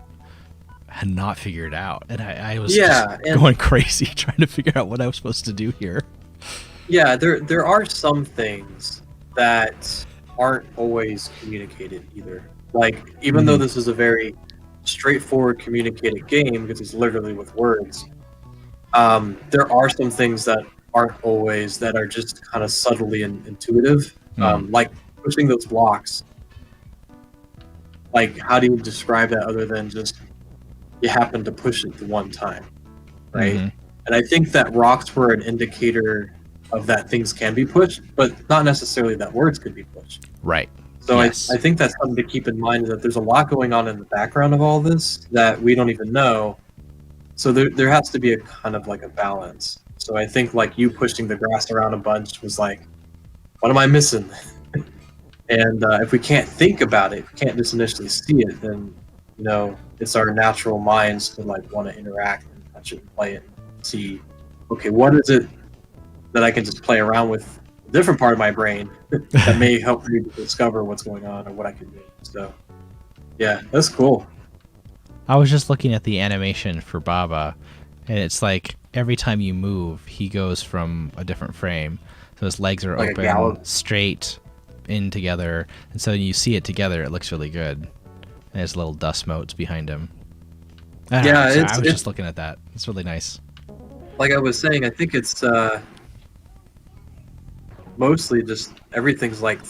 figured out. And I was just going crazy trying to figure out what I was supposed to do here. Yeah, there are some things that aren't always communicated either. Like, even though this is a very straightforward communicated game, because it's literally with words, there are some things that aren't always, that are just kind of subtly intuitive. Like pushing those blocks. Like, how do you describe that other than just you happen to push it the one time, right? And I think that rocks were an indicator of that things can be pushed, but not necessarily that words could be pushed. Right. So I think that's something to keep in mind, is that there's a lot going on in the background of all this that we don't even know. So there has to be a kind of like a balance. So I think like you pushing the grass around a bunch was like, what am I missing? And if we can't think about it, if we can't just initially see it, then, you know, it's our natural minds to like want to interact and touch it and play it and see, okay, what is it that I can just play around with a different part of my brain that may help me to discover what's going on or what I can do. So yeah, that's cool. I was just looking at the animation for Baba, and it's like every time you move, he goes from a different frame. So his legs are like open, straight in together, and so when you see it together, it looks really good. And there's little dust motes behind him. I was just looking at that. It's really nice. Like I was saying, I think it's mostly just everything's like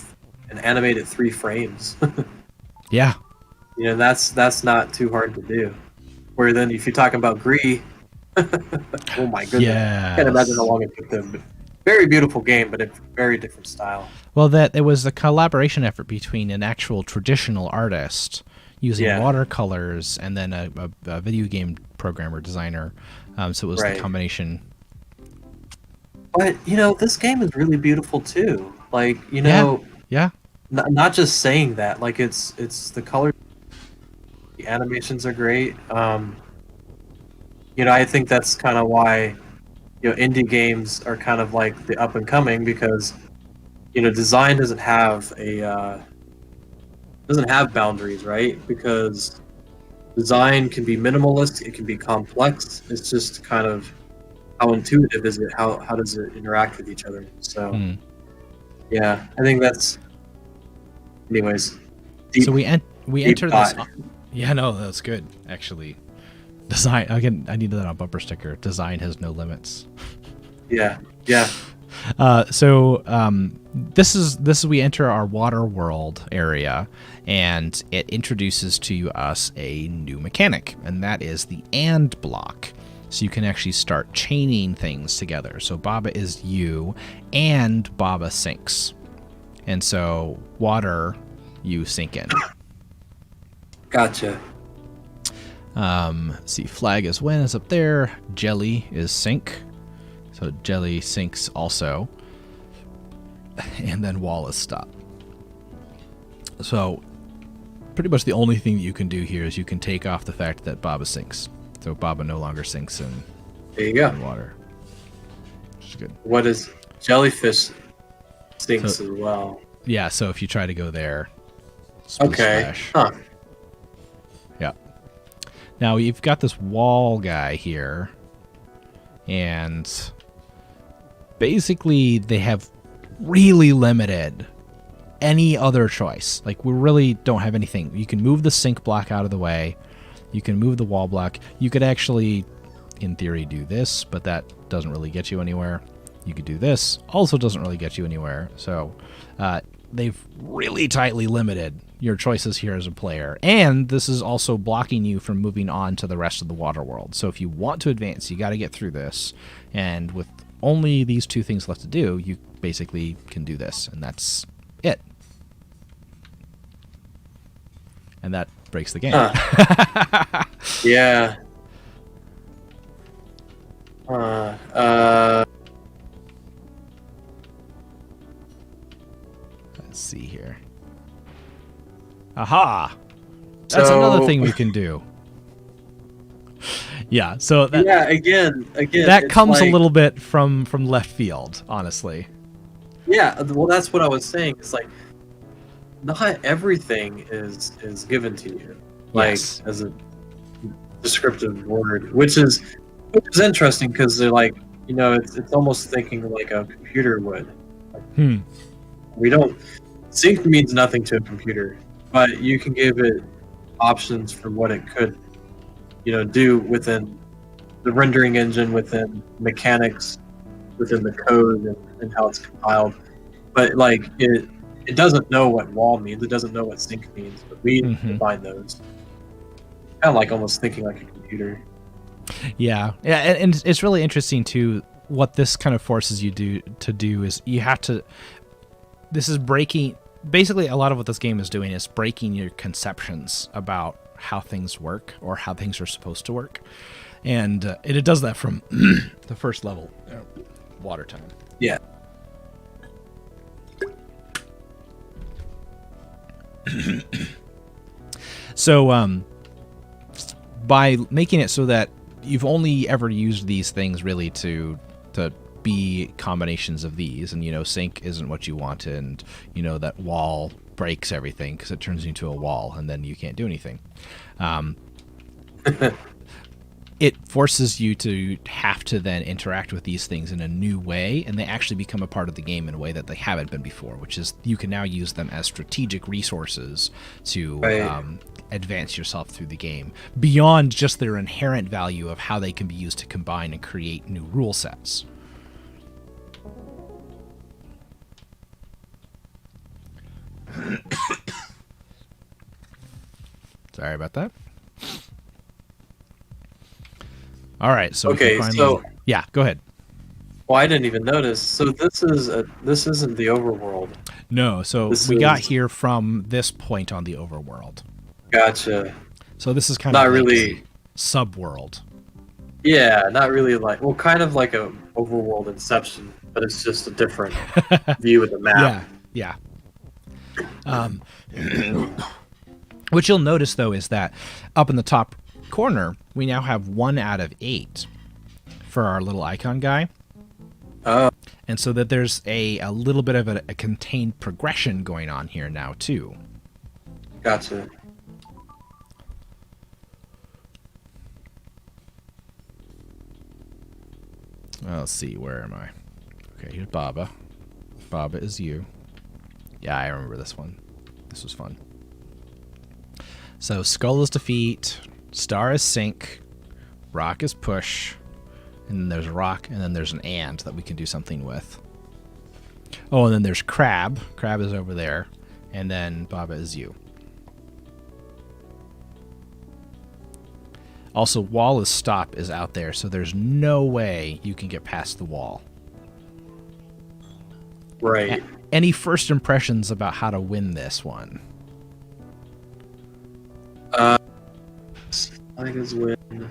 an animated 3 frames. Yeah. You know, that's not too hard to do. Where then if you're talking about Gree, oh my goodness. Yes. I can't imagine how long it took them. Very beautiful game, but a very different style. Well, that it was a collaboration effort between an actual traditional artist using watercolors and then a video game programmer designer. So it was the combination. But, you know, this game is really beautiful too. Like, you know, not just saying that. Like, it's the color, the animations are great. You know, I think that's kind of why, you know, indie games are kind of like the up and coming, because, you know, design doesn't have boundaries, right? Because design can be minimalist, it can be complex. It's just kind of how intuitive is it? How does it interact with each other? So, yeah, I think that's. Anyways, so we enter this. Yeah, no, that's good actually. Design. Again, I needed that on bumper sticker. Design has no limits. Yeah. This is we enter our water world area, and it introduces to us a new mechanic, and that is the and block. So you can actually start chaining things together. So Baba is you, and Baba sinks, and so water you sink in. Gotcha. See, flag is when is up there. Jelly is sink. So jelly sinks also. And then wall is stop. So pretty much the only thing that you can do here is you can take off the fact that Baba sinks. So Baba no longer sinks in, there you go. In water. Which is good. What is jellyfish sinks as well? Yeah, so if you try to go there. Okay. Huh. Yeah. Now you've got this wall guy here, and basically they have really limited any other choice. Like, we really don't have anything. You can move the sink block out of the way. You can move the wall block. You could actually, in theory, do this, but that doesn't really get you anywhere. You could do this. Also doesn't really get you anywhere. So they've really tightly limited your choices here as a player. And this is also blocking you from moving on to the rest of the water world. So if you want to advance, you got to get through this. And with only these two things left to do, you basically can do this. And that's it. And that breaks the game. Yeah. Let's see here. Aha! That's another thing we can do. Yeah, so that, yeah, again, that comes like, a little bit from left field, honestly. Yeah, well, that's what I was saying. It's like not everything is given to you, like Yes. as a descriptive word, which is interesting because they're like, you know, it's almost thinking like a computer would. We don't sync means nothing to a computer, but you can give it options for what it could, you know, do within the rendering engine, within mechanics, within the code, and how it's compiled. But like it doesn't know what wall means. It doesn't know what sync means. But we define those. Kind of like almost thinking like a computer. Yeah, and it's really interesting too. What this kind of forces you to do is you have to. This is breaking. Basically, a lot of what this game is doing is breaking your conceptions about how things work or how things are supposed to work, and it does that from the first level, water time. Yeah. So, by making it so that you've only ever used these things really to be combinations of these, and, you know, sync isn't what you want, and, you know, that wall breaks everything because it turns into a wall and then you can't do anything. It forces you to have to then interact with these things in a new way, and they actually become a part of the game in a way that they haven't been before, which is you can now use them as strategic resources to advance yourself through the game, beyond just their inherent value of how they can be used to combine and create new rule sets. Sorry about that. All right, so Okay, so yeah, go ahead. Well, I didn't even notice. So this isn't the overworld. No, so we got here from this point on the overworld. Gotcha. So this is kind Not of like really a subworld. Yeah, not really like kind of like a overworld Inception, but it's just a different view of the map. Yeah. What you'll notice though is that up in the top corner, we now have 1 out of 8 for our little icon guy. And so that there's a little bit of a contained progression going on here now too. Gotcha. Let's see, where am I? Okay, here's Baba. Baba is you. Yeah, I remember this one. This was fun. So Skull is defeat, Star is sink, Rock is push, and then there's Rock, and then there's an and that we can do something with. Oh, and then there's Crab. Crab is over there, and then Baba is you. Also, wall is stop is out there, so there's no way you can get past the wall. Right. Any first impressions about how to win this one? Tigers win.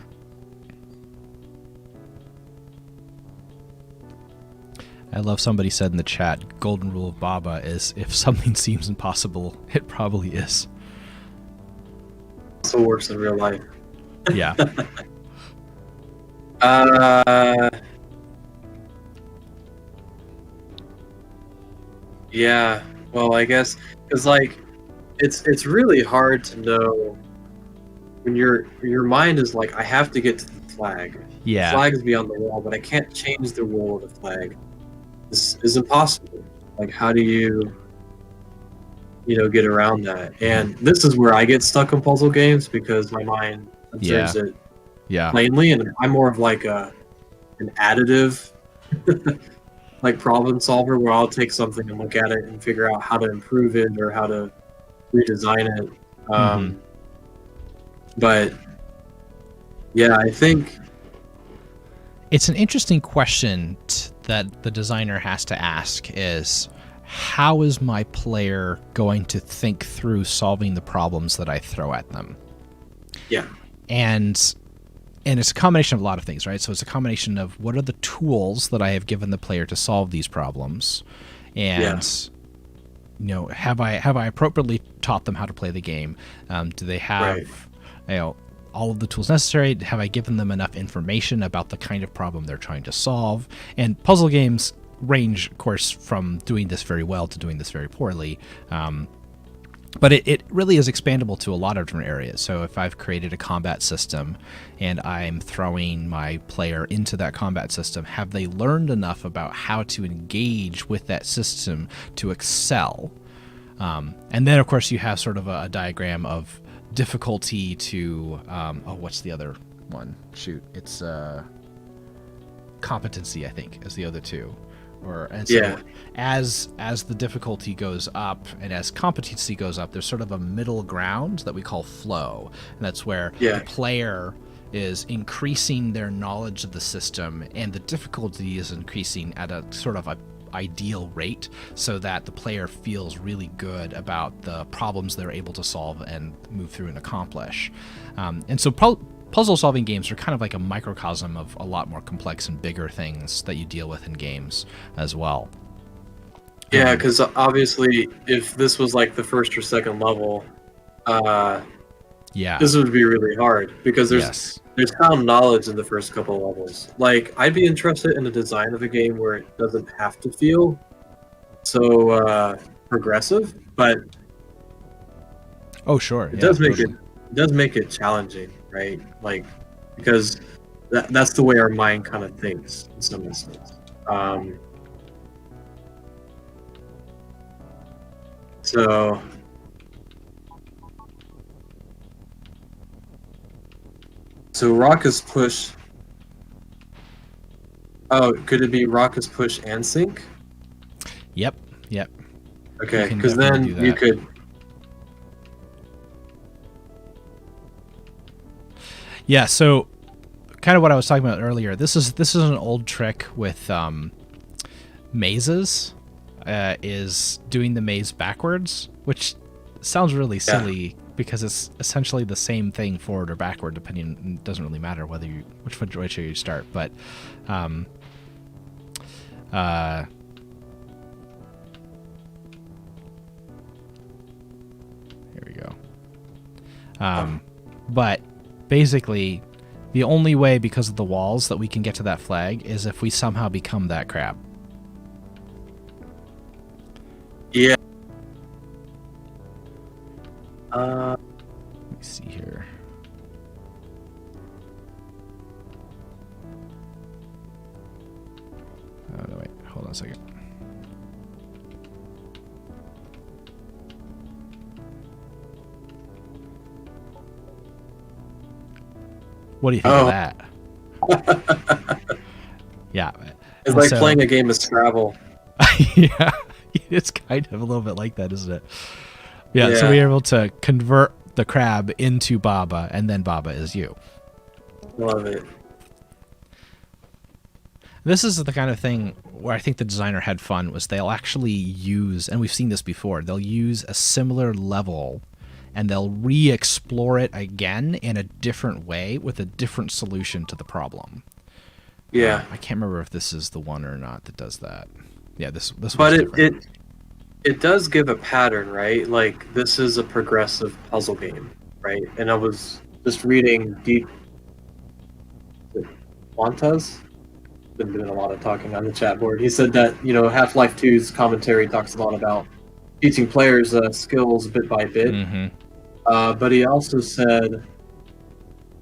I love somebody said in the chat, golden rule of Baba is if something seems impossible, it probably is. Also works in real life. Yeah. Yeah. Well, I guess because like it's really hard to know when your mind is like, I have to get to the flag. Yeah. The flag's beyond the wall, but I can't change the rule of the flag. This is impossible. Like, how do you get around that. And this is where I get stuck in puzzle games because my mind observes it Yeah. plainly, and I'm more of like an additive like problem solver where I'll take something and look at it and figure out how to improve it or how to redesign it. But yeah, I think it's an interesting question that the designer has to ask is, how is my player going to think through solving the problems that I throw at them? Yeah. And it's a combination of a lot of things, right? So it's a combination of what are the tools that I have given the player to solve these problems, and have I appropriately taught them how to play the game? Do they have all of the tools necessary? Have I given them enough information about the kind of problem they're trying to solve? And puzzle games range, of course, from doing this very well to doing this very poorly. But it really is expandable to a lot of different areas. So if I've created a combat system and I'm throwing my player into that combat system, have they learned enough about how to engage with that system to excel? And then, of course, you have sort of a diagram of difficulty to, what's the other one? Shoot, it's competency, I think, is the other two. As the difficulty goes up and as competency goes up, there's sort of a middle ground that we call flow, and that's where the player is increasing their knowledge of the system and the difficulty is increasing at a sort of a ideal rate, so that the player feels really good about the problems they're able to solve and move through and accomplish. And so puzzle solving games are kind of like a microcosm of a lot more complex and bigger things that you deal with in games as well. Yeah, because obviously if this was like the first or second level, this would be really hard because there's found knowledge in the first couple of levels. Like, I'd be interested in the design of a game where it doesn't have to feel so progressive, but it does make it challenging, right? Like, because that's the way our mind kind of thinks in some instance. So Raucous Push. Oh, could it be Raucous Push and Sync? Yep. Okay, because then you could. Yeah, so kind of what I was talking about earlier. This is an old trick with mazes. Is doing the maze backwards, which sounds really silly because it's essentially the same thing forward or backward, depending. It doesn't really matter which way you start, but here we go. But basically, the only way, because of the walls, that we can get to that flag is if we somehow become that crab. Yeah. Let me see here. Oh, no, wait. Hold on a second. What do you think of that? Yeah. It's like playing a game of Scrabble. Yeah. It's kind of a little bit like that, isn't it? Yeah, so we're able to convert the crab into Baba, and then Baba is you. Love it. This is the kind of thing where I think the designer had fun, was they'll actually use, and we've seen this before, they'll use a similar level and they'll re-explore it again in a different way with a different solution to the problem. Yeah. I can't remember if this is the one or not that does that. Yeah, this but it does give a pattern, right? Like, this is a progressive puzzle game, right? And I was just reading Quantas? Been doing a lot of talking on the chat board. He said that, Half-Life 2's commentary talks a lot about teaching players skills bit by bit. Mm-hmm. But he also said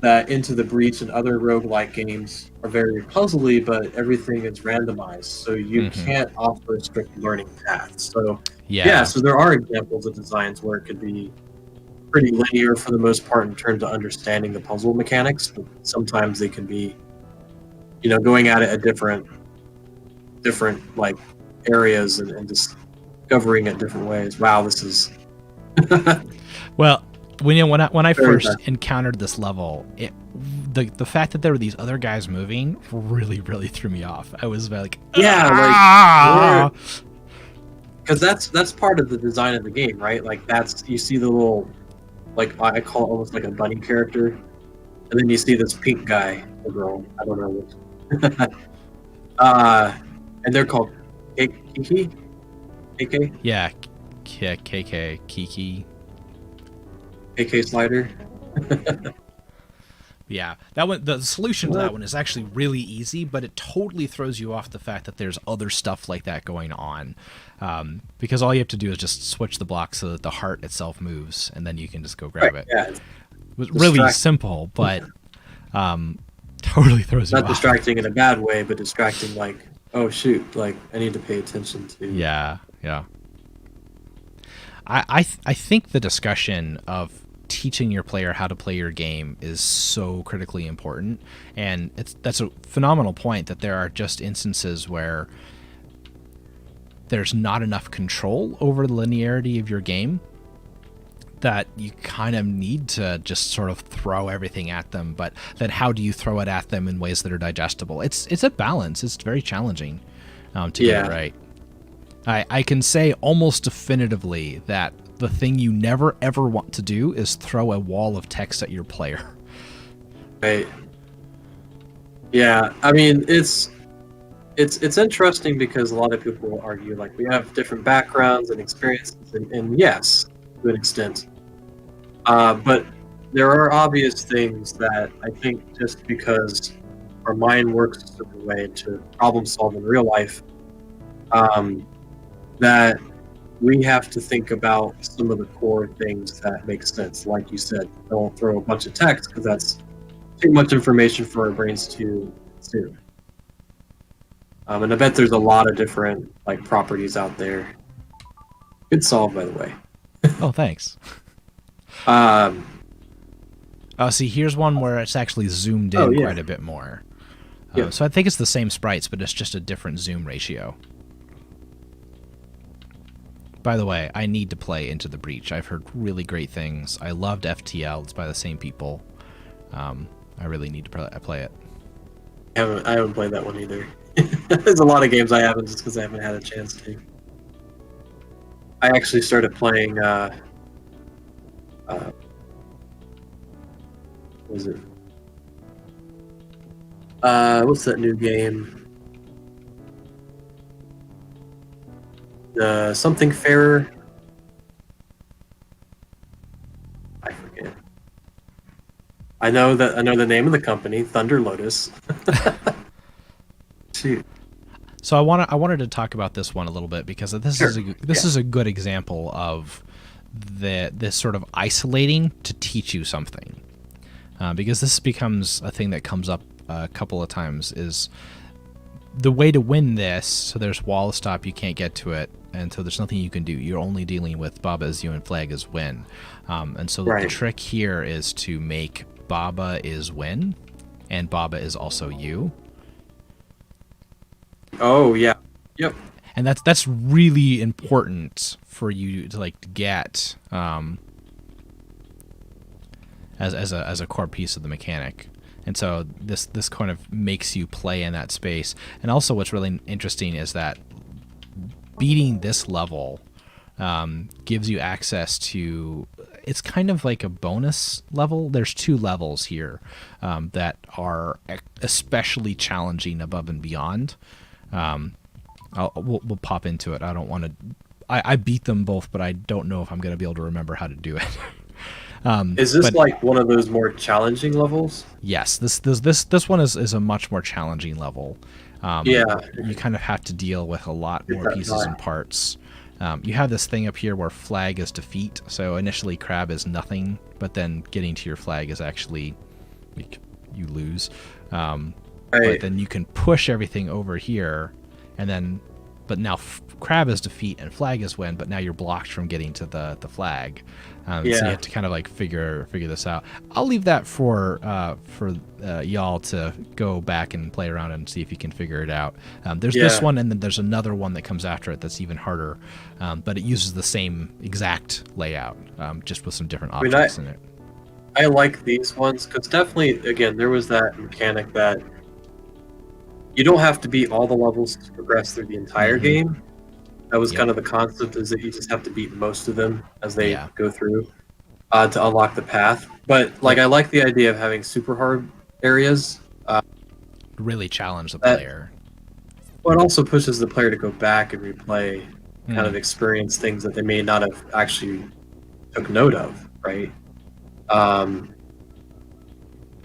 that Into the Breach and other roguelike games are very puzzly, but everything is randomized, so you Hmm. can't offer strict learning paths. So, yeah, Yeah. so there are examples of designs where it could be pretty linear for the most part in terms of understanding the puzzle mechanics, but sometimes they can be, going at it at different like areas and discovering it different ways. Wow, this is Well, when I very first fast. encountered this level, the fact that there were these other guys moving really threw me off. I was like, Yeah, like where ah! because that's part of the design of the game, right? Like that's you see the little like I call it almost like a bunny character, and then you see this pink guy or girl, I don't know which. And they're called Kiki, KK, Yeah, KK, Kiki. KK Slider. Yeah, that one. The solution to that What? one is actually really easy, but it totally throws you off the fact that there's other stuff like that going on, because all you have to do is just switch the block so that the heart itself moves, and then you can just go grab Right, it. yeah, It was really simple, but totally throws you not off. distracting in a bad way, but distracting like, oh shoot, like I need to pay attention to. Yeah, yeah. I think the discussion of teaching your player how to play your game is so critically important, and that's a phenomenal point that there are just instances where there's not enough control over the linearity of your game, that you kind of need to just sort of throw everything at them, but then how do you throw it at them in ways that are digestible? It's a balance. It's very challenging to get it Yeah, right. I can say almost definitively that the thing you never ever want to do is throw a wall of text at your player. right. Yeah, I mean it's interesting because a lot of people argue like we have different backgrounds and experiences, and yes, to an extent. But there are obvious things that I think just because our mind works a certain way to problem solve in real life, um, that we have to think about some of the core things that make sense. Like you said, don't throw a bunch of text because that's too much information for our brains to consume. And I bet there's a lot of different like properties out there. Good solve, by the way. Oh, thanks. Um, Oh, see, here's one where it's actually zoomed oh in yeah, quite a bit more. yeah. So I think it's the same sprites, but it's just a different zoom ratio. By the way, I need to play Into the Breach. I've heard really great things. I loved FTL. It's by the same people. I really need to play it. I haven't played that one either. There's a lot of games I haven't just because I haven't had a chance to. I actually started playing. What was it? What's that new game? The something fairer. I forget. I know the name of the company, Thunder Lotus. Shoot. So I wanted to talk about this one a little bit because this Sure. is a good example of this sort of isolating to teach you something, because this becomes a thing that comes up a couple of times. Is the way to win this? So there's wall stop, you can't get to it, and so there's nothing you can do. You're only dealing with Baba is you and Flag is win, and so the Right. trick here is to make Baba is win, and Baba is also you. Oh yeah. Yep. And that's really important for you to like get as a core piece of the mechanic. And so this kind of makes you play in that space. And also what's really interesting is that beating this level gives you access to, it's kind of like a bonus level. There's two levels here that are especially challenging above and beyond. We'll pop into it. I don't want to. I beat them both, but I don't know if I'm going to be able to remember how to do it. Is this but like one of those more challenging levels? yes, this one is a much more challenging level. Yeah. You kind of have to deal with a lot Get more that pieces vibe. and parts. You have this thing up here where flag is defeat. So initially crab is nothing, but then getting to your flag is actually you lose. Right. But then you can push everything over here, and then, but now crab is defeat and flag is win. But now you're blocked from getting to the flag. So you have to kind of like figure this out. I'll leave that for y'all to go back and play around and see if you can figure it out. There's this one, and then there's another one that comes after it that's even harder, but it uses the same exact layout, just with some different objects in it. I like these ones because definitely, again, there was that mechanic that you don't have to beat all the levels to progress through the entire game. That was kind of the concept, is that you just have to beat most of them as they go through to unlock the path. But like, I like the idea of having super hard areas. Really challenge the player. Well, it also pushes the player to go back and replay, kind of experience things that they may not have actually took note of, right?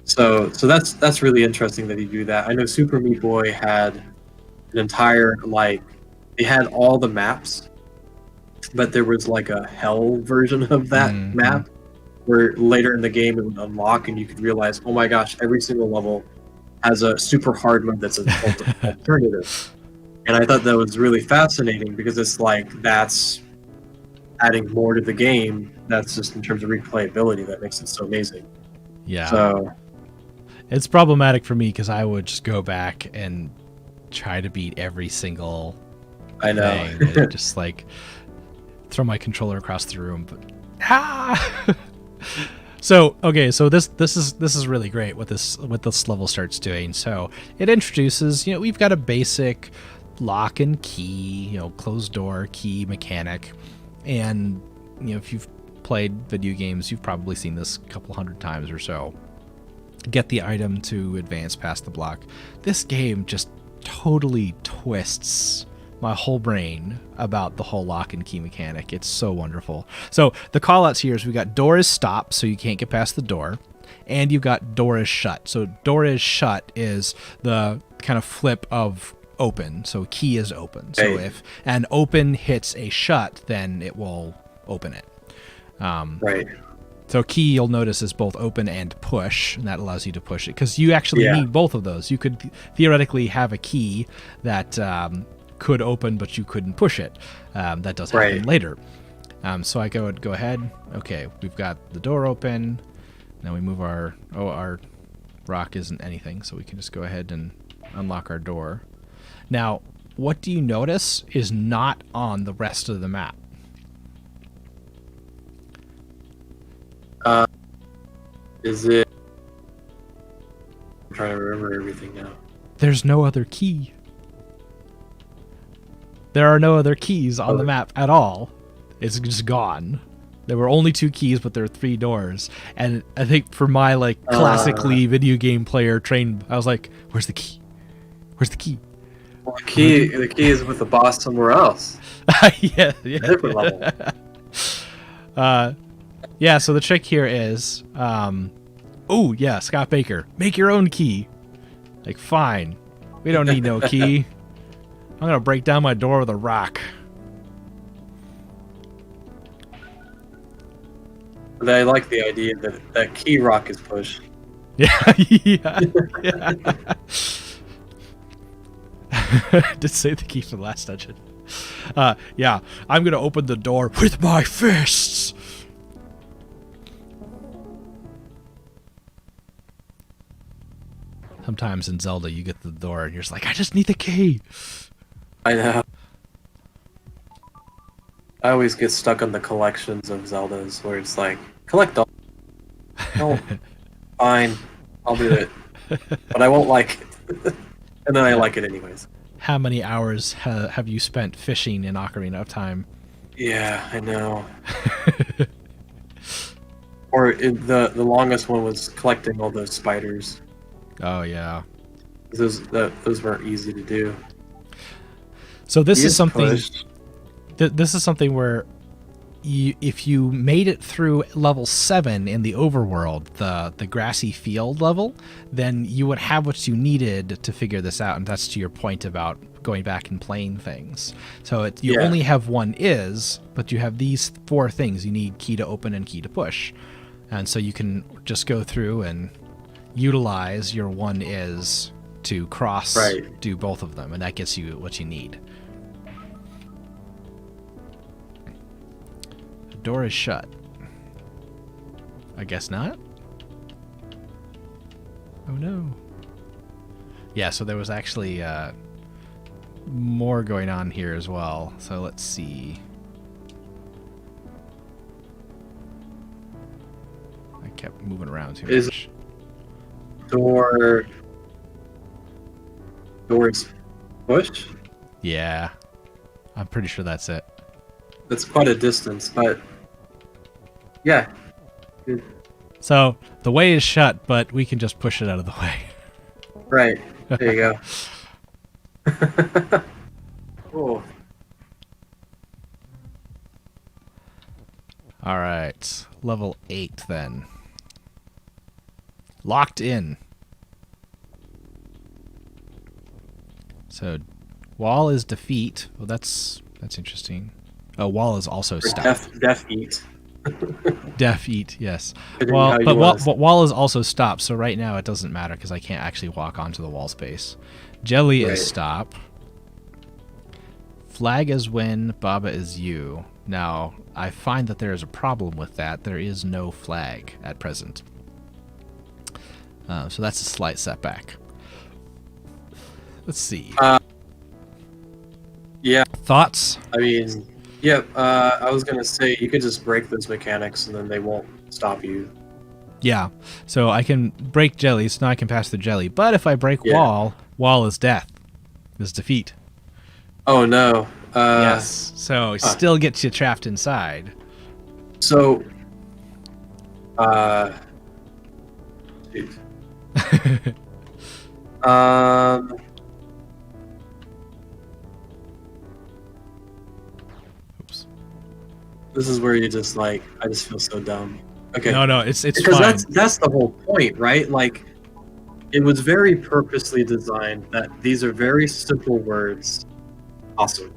So that's really interesting that you do that. I know Super Meat Boy had an entire, like, they had all the maps, but there was like a hell version of that map where later in the game it would unlock and you could realize, oh my gosh, every single level has a super hard mode that's an alternative. And I thought that was really fascinating because it's like, that's adding more to the game. That's just in terms of replayability that makes it so amazing. Yeah. So it's problematic for me because I would just go back and try to beat every single thing. And just like throw my controller across the room, but So this is really great what this level starts doing. So it introduces, we've got a basic lock and key, closed door key mechanic, and if you've played video games, you've probably seen this a couple hundred times or so. Get the item to advance past the block. This game just totally twists my whole brain about the whole lock and key mechanic. It's so wonderful. So the call outs here is we got door is stop, so you can't get past the door, and you've got door is shut. So door is shut is the kind of flip of open. So key is open. So if an open hits a shut, then it will open it. right. So key, you'll notice, is both open and push, and that allows you to push it because you actually need both of those. You could theoretically have a key that could open, but you couldn't push it. That does happen later. So I go ahead. Okay, we've got the door open. Now we move our rock isn't anything, so we can just go ahead and unlock our door. Now, what do you notice is not on the rest of the map? Is it? I'm trying to remember everything now. There's no other key. There are no other keys on the map at all. It's just gone. There were only 2 keys, but there are 3 doors. And I think for my classically video game player trained, I was like, "Where's the key? Where's the key?" Well, the key is with the boss somewhere else. yeah. Different level. Yeah, so the trick here is, Scott Baker, make your own key. Like, fine. We don't need no key. I'm going to break down my door with a rock. But I like the idea that key rock is pushed. Yeah. Did say the key for the last dungeon. I'm going to open the door with my fists. Sometimes in Zelda, you get the door and you're just like, I just need the key. I know. I always get stuck on the collections of Zeldas where it's like, collect all. No, fine, I'll do it. But I won't like it. And then I like it anyways. How many hours have you spent fishing in Ocarina of Time? Yeah, I know. Or the longest one was collecting all those spiders. Oh yeah, those weren't easy to do. So this is something. This is something where, if you made it through level 7 in the overworld, the grassy field level, then you would have what you needed to figure this out, and that's to your point about going back and playing things. So you only have one but you have these 4 things. You need key to open and key to push, and so you can just go through and utilize your one is to cross Right. do both of them, and that gets you what you need. The door is shut. I guess not. Oh no. Yeah, so there was actually more going on here as well. So let's see. I kept moving around too Is- much. Doors push? Yeah. I'm pretty sure that's it. That's quite a distance, but yeah. So the way is shut, but we can just push it out of the way. Right. There you go. Cool. All right. Level 8 then. Locked in. So wall is defeat. Well, that's interesting. Oh, wall is also stop. Def eat. Def eat, yes. Depending Well, how you but want wall is also stop. So right now it doesn't matter because I can't actually walk onto the wall space. Jelly Right. is stop. Flag is win. Baba is you. Now I find that there is a problem with that. There is no flag at present. So that's a slight setback. Let's see. Yeah, Thoughts? I mean, yeah, I was gonna say you could just break those mechanics and then they won't stop you. Yeah. So I can break jelly, so now I can pass through jelly. But if I break Yeah. wall is death. Is defeat. Oh no. Yes. So it still gets you trapped inside. So shoot. Oops. This is where you just like I just feel so dumb. Okay. No, it's Because fine. that's the whole point, right? Like it was very purposely designed that these are very simple words. Awesome.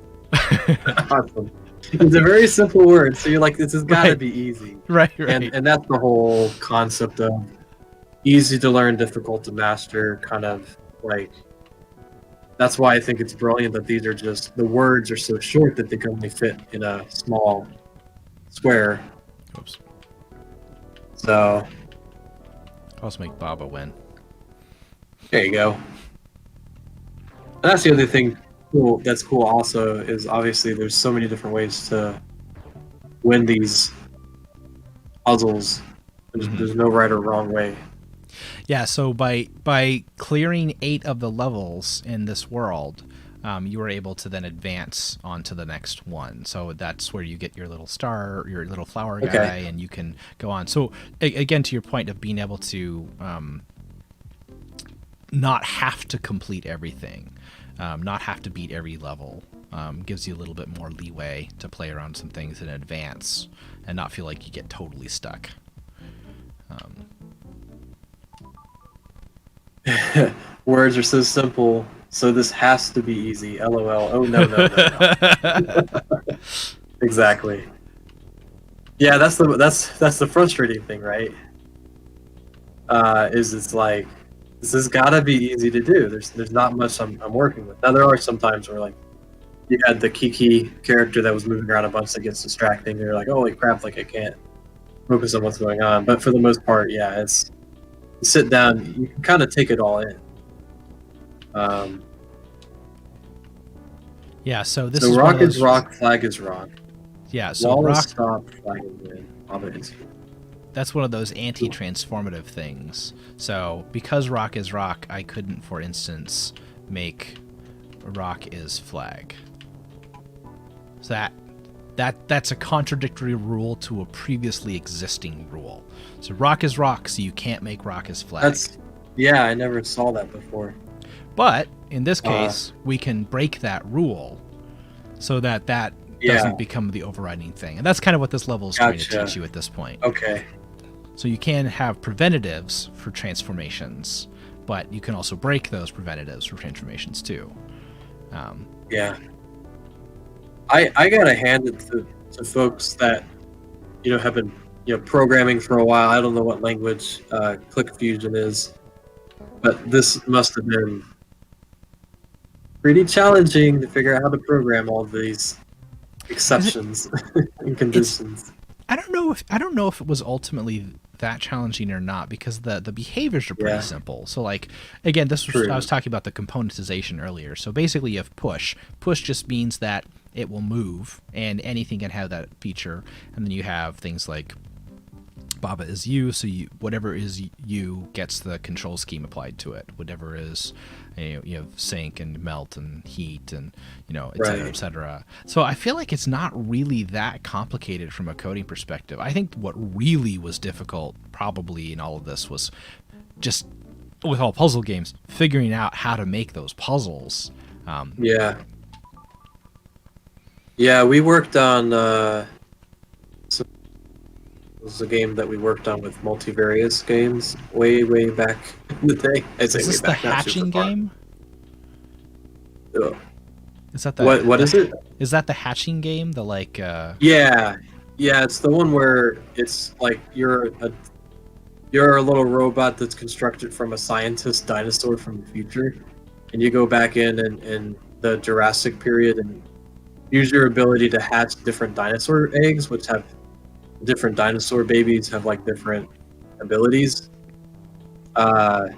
Awesome. It's a very simple word, so you're like, this has got to Right. be easy. right. And that's the whole concept of easy to learn, difficult to master, kind of like. That's why I think it's brilliant that these are just the words are so short that they can only fit in a small square. Oops. So Also make Baba win. there you go. And that's the other thing cool that's cool also is obviously there's so many different ways to win these puzzles. There's no right or wrong way. Yeah, so by clearing 8 of the levels in this world, you were able to then advance onto the next one. So that's where you get your little star, your little flower guy, Okay. and you can go on. So again, to your point of being able to not have to complete everything, not have to beat every level, gives you a little bit more leeway to play around some things in advance and not feel like you get totally stuck. Words are so simple, so this has to be easy. LOL. Oh no. Exactly. Yeah, that's the frustrating thing, right? Is it's like this has got to be easy to do. There's not much I'm working with. Now there are some times where like you had the Kiki character that was moving around a bunch that gets distracting. And you're like, holy crap! Like I can't focus on what's going on. But for the most part, yeah, it's you sit down, you can kind of take it all in. Yeah, so this So is rock one of is those, rock, flag is rock. Yeah, so Wall is rock, stop, flag is win. Baba is that's one of those anti-transformative things. So because rock is rock, I couldn't, for instance, make rock is flag. So that's a contradictory rule to a previously existing rule. So rock is rock, so you can't make rock is flag. Yeah, I never saw that before. But in this case, we can break that rule so that Yeah. doesn't become the overriding thing. And that's kind of what this level is trying to Gotcha. teach you at this point. Okay. So you can have preventatives for transformations, but you can also break those preventatives for transformations too. Yeah. I gotta hand it to folks that have been programming for a while. I don't know what language Click Fusion is, But this must have been pretty challenging to figure out how to program all these Is it? exceptions and It's. conditions. I don't know if it was ultimately that challenging or not, because the behaviors are pretty Yeah, simple. So like, again, this was, I was true. talking about the componentization earlier. So basically you have push. Push just means that it will move and anything can have that feature. And then you have things like Baba is you, so you, whatever is you gets the control scheme applied to it. Whatever is, you have sync and melt and heat and, et cetera, et Right. cetera. So I feel like it's not really that complicated from a coding perspective. I think what really was difficult, probably in all of this, was just with all puzzle games, figuring out how to make those puzzles. Yeah. Yeah, we worked on it was a game that we worked on with multivarious games way back in the day. I say Is way this the back, not super hatching far. game? Ugh. Is that What is it? is that the hatching game? The like Yeah, yeah, it's the one where it's like you're a little robot that's constructed from a scientist dinosaur from the future, and you go back in the Jurassic period and use your ability to hatch different dinosaur eggs, which have different dinosaur babies have like different abilities. Uh,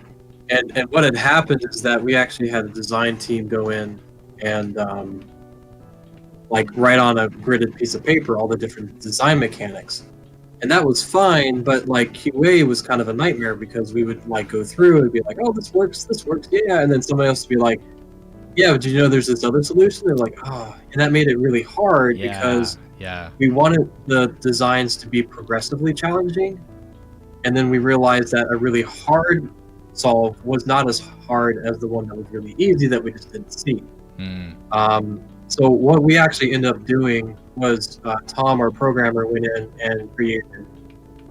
and what had happened is that we actually had a design team go in and like write on a gridded piece of paper all the different design mechanics, and that was fine. But like QA was kind of a nightmare because we would like go through and be like, "Oh, this works, yeah," and then somebody else would be like, "Yeah, but did you know there's this other solution?" They're like, "Oh," and that made it really hard yeah, because yeah. we wanted the designs to be progressively challenging, and then we realized that a really hard solve was not as hard as the one that was really easy that we just didn't see. Hmm. So what we actually ended up doing was Tom, our programmer, went in and created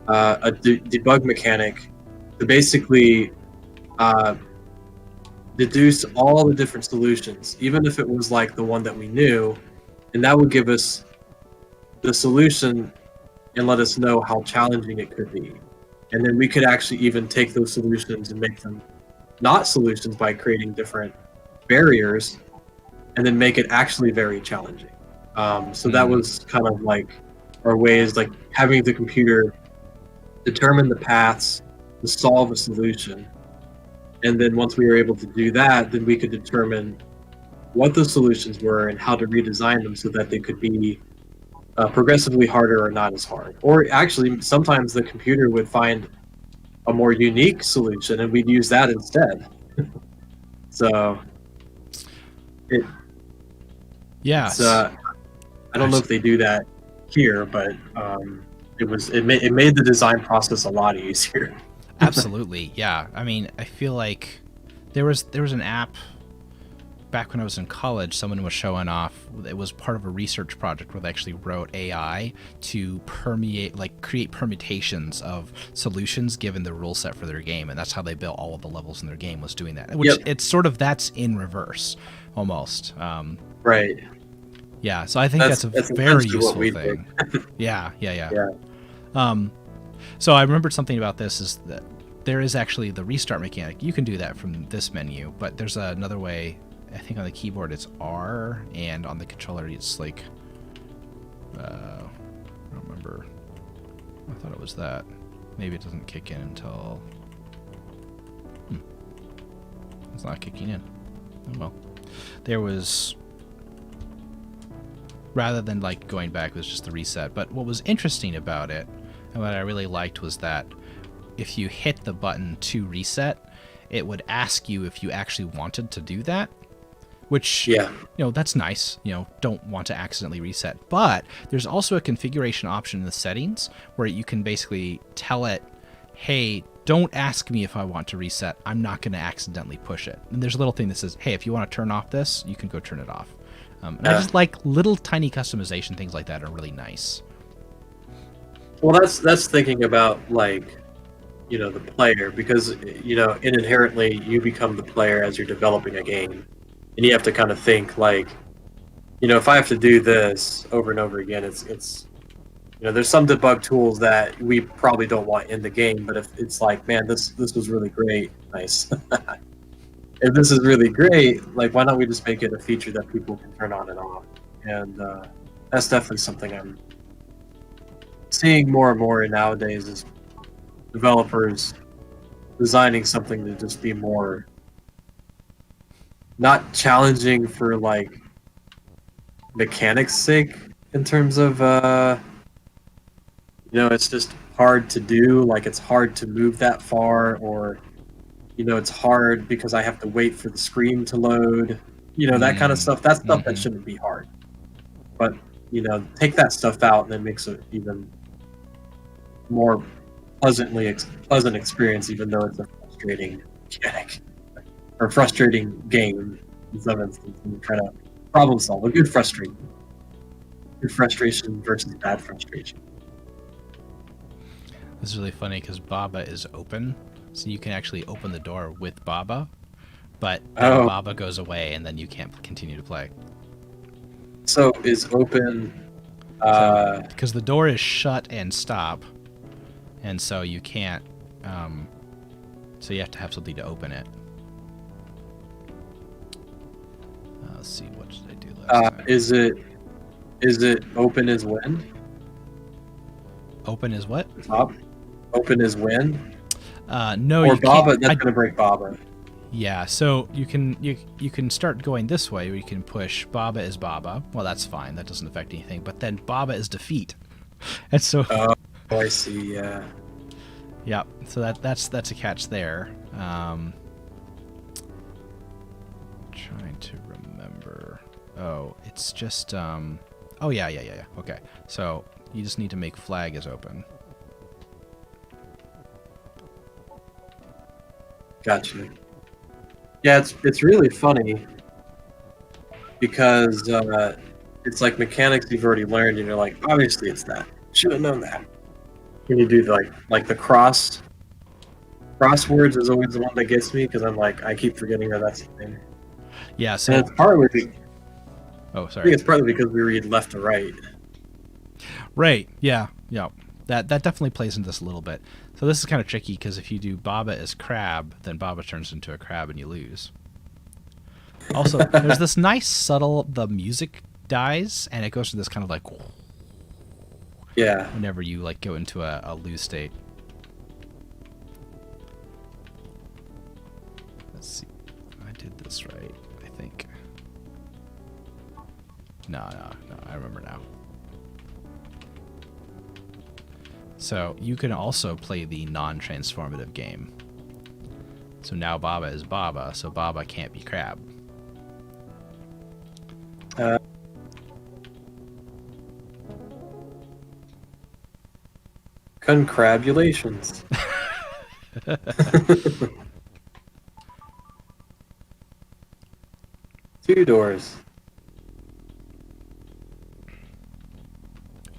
a debug mechanic to basically uh, deduce all the different solutions, even if it was like the one that we knew, and that would give us the solution and let us know how challenging it could be. And then we could actually even take those solutions and make them not solutions by creating different barriers and then make it actually very challenging. So that Hmm. was kind of like our ways, like having the computer determine the paths to solve a solution. And then once we were able to do that, then we could determine what the solutions were and how to redesign them so that they could be progressively harder or not as hard. Or actually, sometimes the computer would find a more unique solution and we'd use that instead. So it, it's Yes. I don't know if they do that here, but it made the design process a lot easier. Absolutely. Yeah. I mean, I feel like there was an app back when I was in college. Someone was showing off. It was part of a research project where they actually wrote AI to create permutations of solutions given the rule set for their game, and that's how they built all of the levels in their game. Was doing that, which Yep. it's sort of that's in reverse, almost. Right. Yeah. So I think that's a That's very essentially what useful we did. thing. Yeah. Yeah. Yeah. Yeah. Um, So I remembered something about this is that there is actually the restart mechanic. You can do that from this menu, but there's another way. I think on the keyboard it's R, and on the controller it's like I don't remember. I thought it was that. Maybe it doesn't kick in until it's not kicking in. Oh well. There was, rather than like going back, it was just the reset. But what was interesting about it, and what I really liked, was that if you hit the button to reset, it would ask you if you actually wanted to do that, which, Yeah. that's nice. Don't want to accidentally reset. But there's also a configuration option in the settings where you can basically tell it, hey, don't ask me if I want to reset. I'm not going to accidentally push it. And there's a little thing that says, hey, if you want to turn off this, you can go turn it off. And I Yeah. just like little tiny customization things like that are really nice. Well, that's thinking about like the player, because inherently you become the player as you're developing a game, and you have to kind of think like, if I have to do this over and over again, it's there's some debug tools that we probably don't want in the game, but if it's like, man, this was really great, nice. If this is really great, like, why don't we just make it a feature that people can turn on and off? And that's definitely something I'm seeing more and more nowadays is developers designing something to just be more not challenging for like mechanics sake in terms of it's just hard to do, like it's hard to move that far, or it's hard because I have to wait for the screen to load, that kind of stuff. That's stuff that shouldn't be hard, but take that stuff out and it makes it even more pleasant experience, even though it's a frustrating mechanic or frustrating game in some instances. And try to problem solve a good frustration versus bad frustration. This is really funny because Baba is open, so you can actually open the door with Baba, but then Baba goes away and then you can't continue to play. So is open because the door is shut and stop, and so you can't. So you have to have something to open it. Let's see, what did I do last time? Is it open as when? Open is what? Top? Open as when? No, or you Baba. Can't. That's gonna break Baba. Yeah, so you can start going this way, where you can push Baba is Baba. Well, that's fine. That doesn't affect anything. But then Baba is defeat, and so. Oh, I see. Yeah. Yeah. So that's a catch there. Trying to remember. Oh, it's just Oh yeah. Okay. So you just need to make flag is open. Gotcha. Yeah, it's really funny because it's like mechanics you've already learned, and you're like, obviously it's that. Should have known that. When you do like the crosswords is always the one that gets me because I'm like, I keep forgetting that that's the thing. Yeah, so and it's partly. Oh, sorry. I think it's partly because we read left to right. Right. Yeah. That definitely plays into this a little bit. So this is kind of tricky because if you do Baba as crab, then Baba turns into a crab and you lose. Also, there's this nice subtle, the music dies and it goes to this kind of like, yeah, whenever you like go into a lose state. Let's see, I did this right, I think. No, I remember now. So you can also play the non-transformative game. So now Baba is Baba, so Baba can't be crab. Congratulations. 2 doors.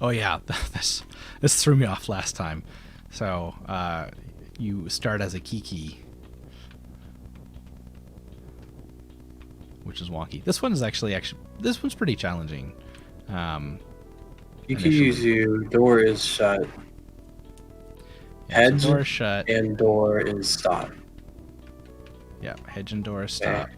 Oh yeah, this threw me off last time. So you start as a Kiki, which is wonky. This one is actually this one's pretty challenging. You can use you. Door is shut. Yeah, Hedge so door is shut and door is stop. Yeah, hedge and door is stop.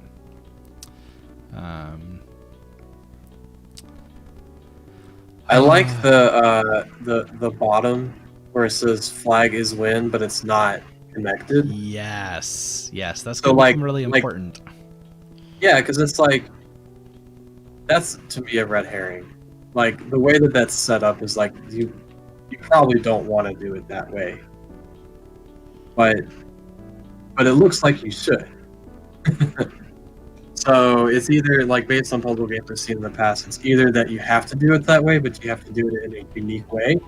I like the bottom where it says flag is win, but it's not connected. Yes, that's going to become really important. Yeah, because it's like, that's to me a red herring. Like the way that that's set up is like you probably don't want to do it that way, but it looks like you should. So it's either like based on puzzle games I've seen in the past, it's either that you have to do it that way, but you have to do it in a unique way.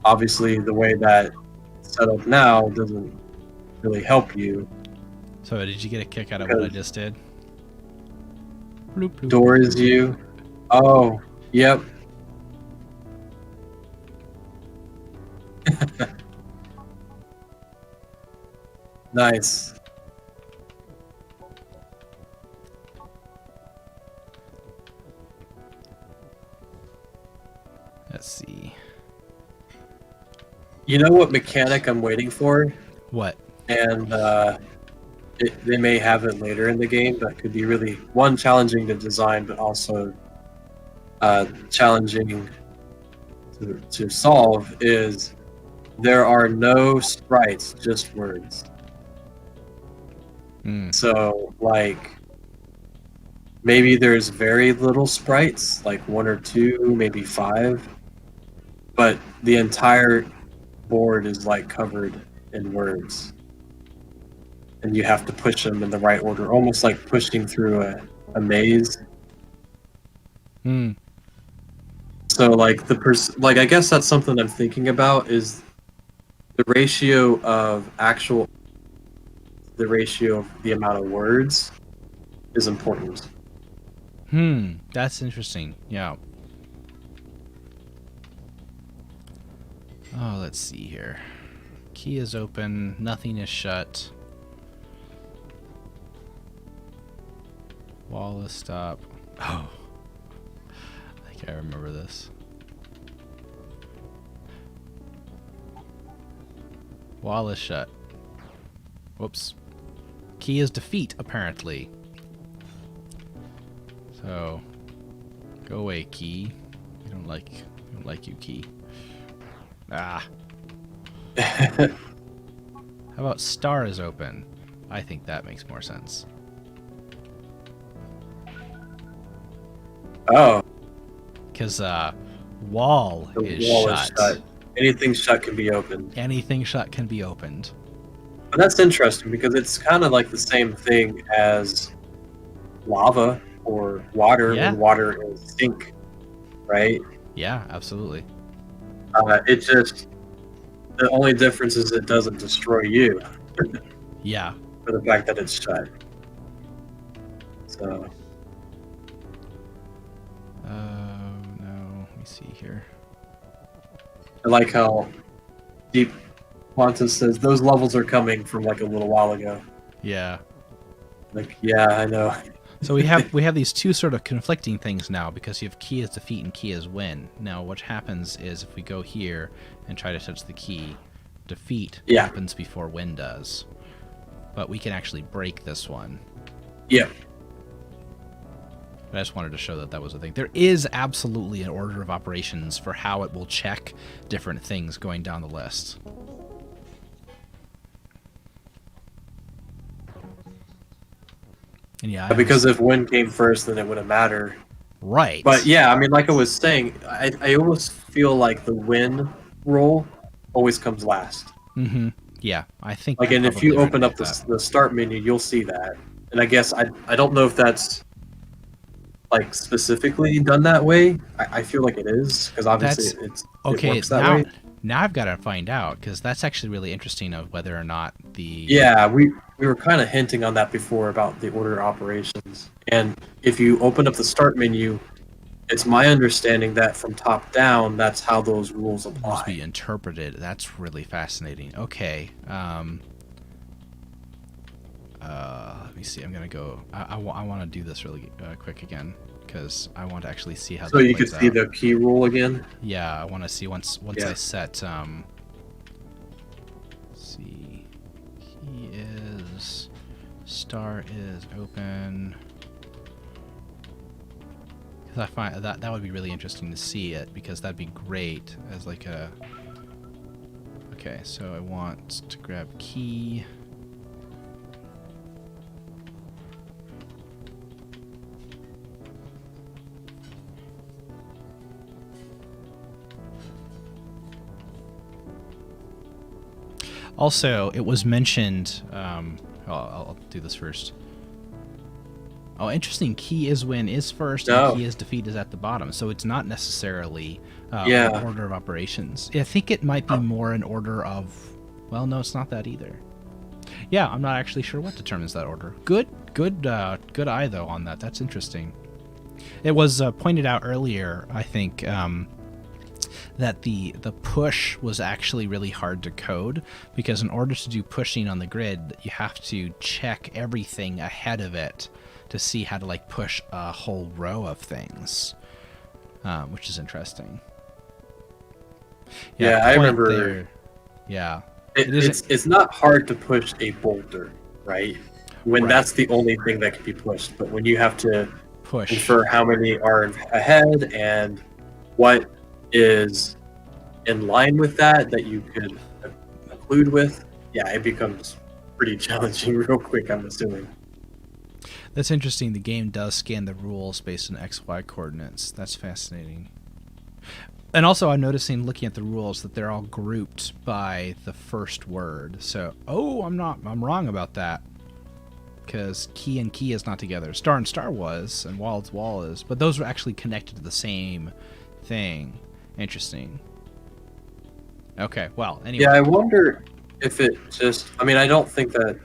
Obviously, the way that it's set up now doesn't really help you. So did you get a kick out of what I just did? Door is you. Oh, yep. Nice. Let's see. You know what mechanic I'm waiting for? What? And they may have it later in the game, but could be really, one, challenging to design, but also challenging to solve, is there are no sprites, just words. So, like, maybe there's very little sprites, like 1 or 2, maybe 5, but the entire board is like covered in words, and you have to push them in the right order, almost like pushing through a maze. So like like, I guess that's something I'm thinking about, is the ratio of the amount of words is important. That's interesting. Yeah. Oh, let's see here. Key is open. Nothing is shut. Wall is stop. Oh. I think I remember this. Wall is shut. Whoops. Key is defeat, apparently. So, go away, key. I don't like you, key. Ah. How about star is open? I think that makes more sense. Oh. Because wall is shut. Anything shut can be opened. Anything shut can be opened. But that's interesting because it's kind of like the same thing as lava or water. Yeah. When water is sink, right? Yeah, absolutely. It just, the only difference is it doesn't destroy you. Yeah. For the fact that it's shut. So. No. Let me see here. I like how Deep Quantum says those levels are coming from like a little while ago. Yeah. Like, yeah, I know. So we have these two sort of conflicting things now, because you have key as defeat and key as win. Now what happens is if we go here and try to touch the key, defeat happens before win does. But we can actually break this one. Yeah. But I just wanted to show that that was a thing. There is absolutely an order of operations for how it will check different things going down the list. And yeah, because if win came first, then it wouldn't matter. Right. But yeah, I mean, like I was saying, I almost feel like the win roll always comes last. Mm-hmm. Yeah, I think. Like, and if you open up the start menu, you'll see that. And I guess I don't know if that's like specifically done that way. I feel like it is, because obviously it works that way. Now I've got to find out, because that's actually really interesting of whether or not the... Yeah, we were kind of hinting on that before about the order operations. And if you open up the start menu, it's my understanding that from top down, that's how those rules apply. Must be interpreted. That's really fascinating. Okay. Let me see. I'm going to go... I want to do this really quick again, because I want to actually see how. So you can see the key rule again. Yeah, I want to see once I set. Let's see, key is star is open. Because I find that would be really interesting to see it, because that'd be great as like a. Okay, so I want to grab key. Also, it was mentioned... I'll do this first. Oh, interesting. Key is win is first, and key is defeat is at the bottom. So it's not necessarily order of operations. I think it might be more an order of... Well, no, it's not that either. Yeah, I'm not actually sure what determines that order. Good eye, though, on that. That's interesting. It was pointed out earlier, I think... that the push was actually really hard to code, because in order to do pushing on the grid, you have to check everything ahead of it to see how to like push a whole row of things, which is interesting. Yeah, I point remember. there. Yeah. It isn't It's not hard to push a boulder, right? When right. that's the only thing that can be pushed. But when you have to Push. infer how many are ahead and what is in line with that you could conclude with, yeah, it becomes pretty challenging real quick, I'm assuming. That's interesting. The game does scan the rules based on XY coordinates. That's fascinating. And also, I'm noticing, looking at the rules, that they're all grouped by the first word. So, I'm wrong about that. Because key and key is not together. Star and star was, and wall and wall is. But those were actually connected to the same thing. Interesting. Okay, well, anyway. Yeah, I wonder if it just. I mean, I don't think that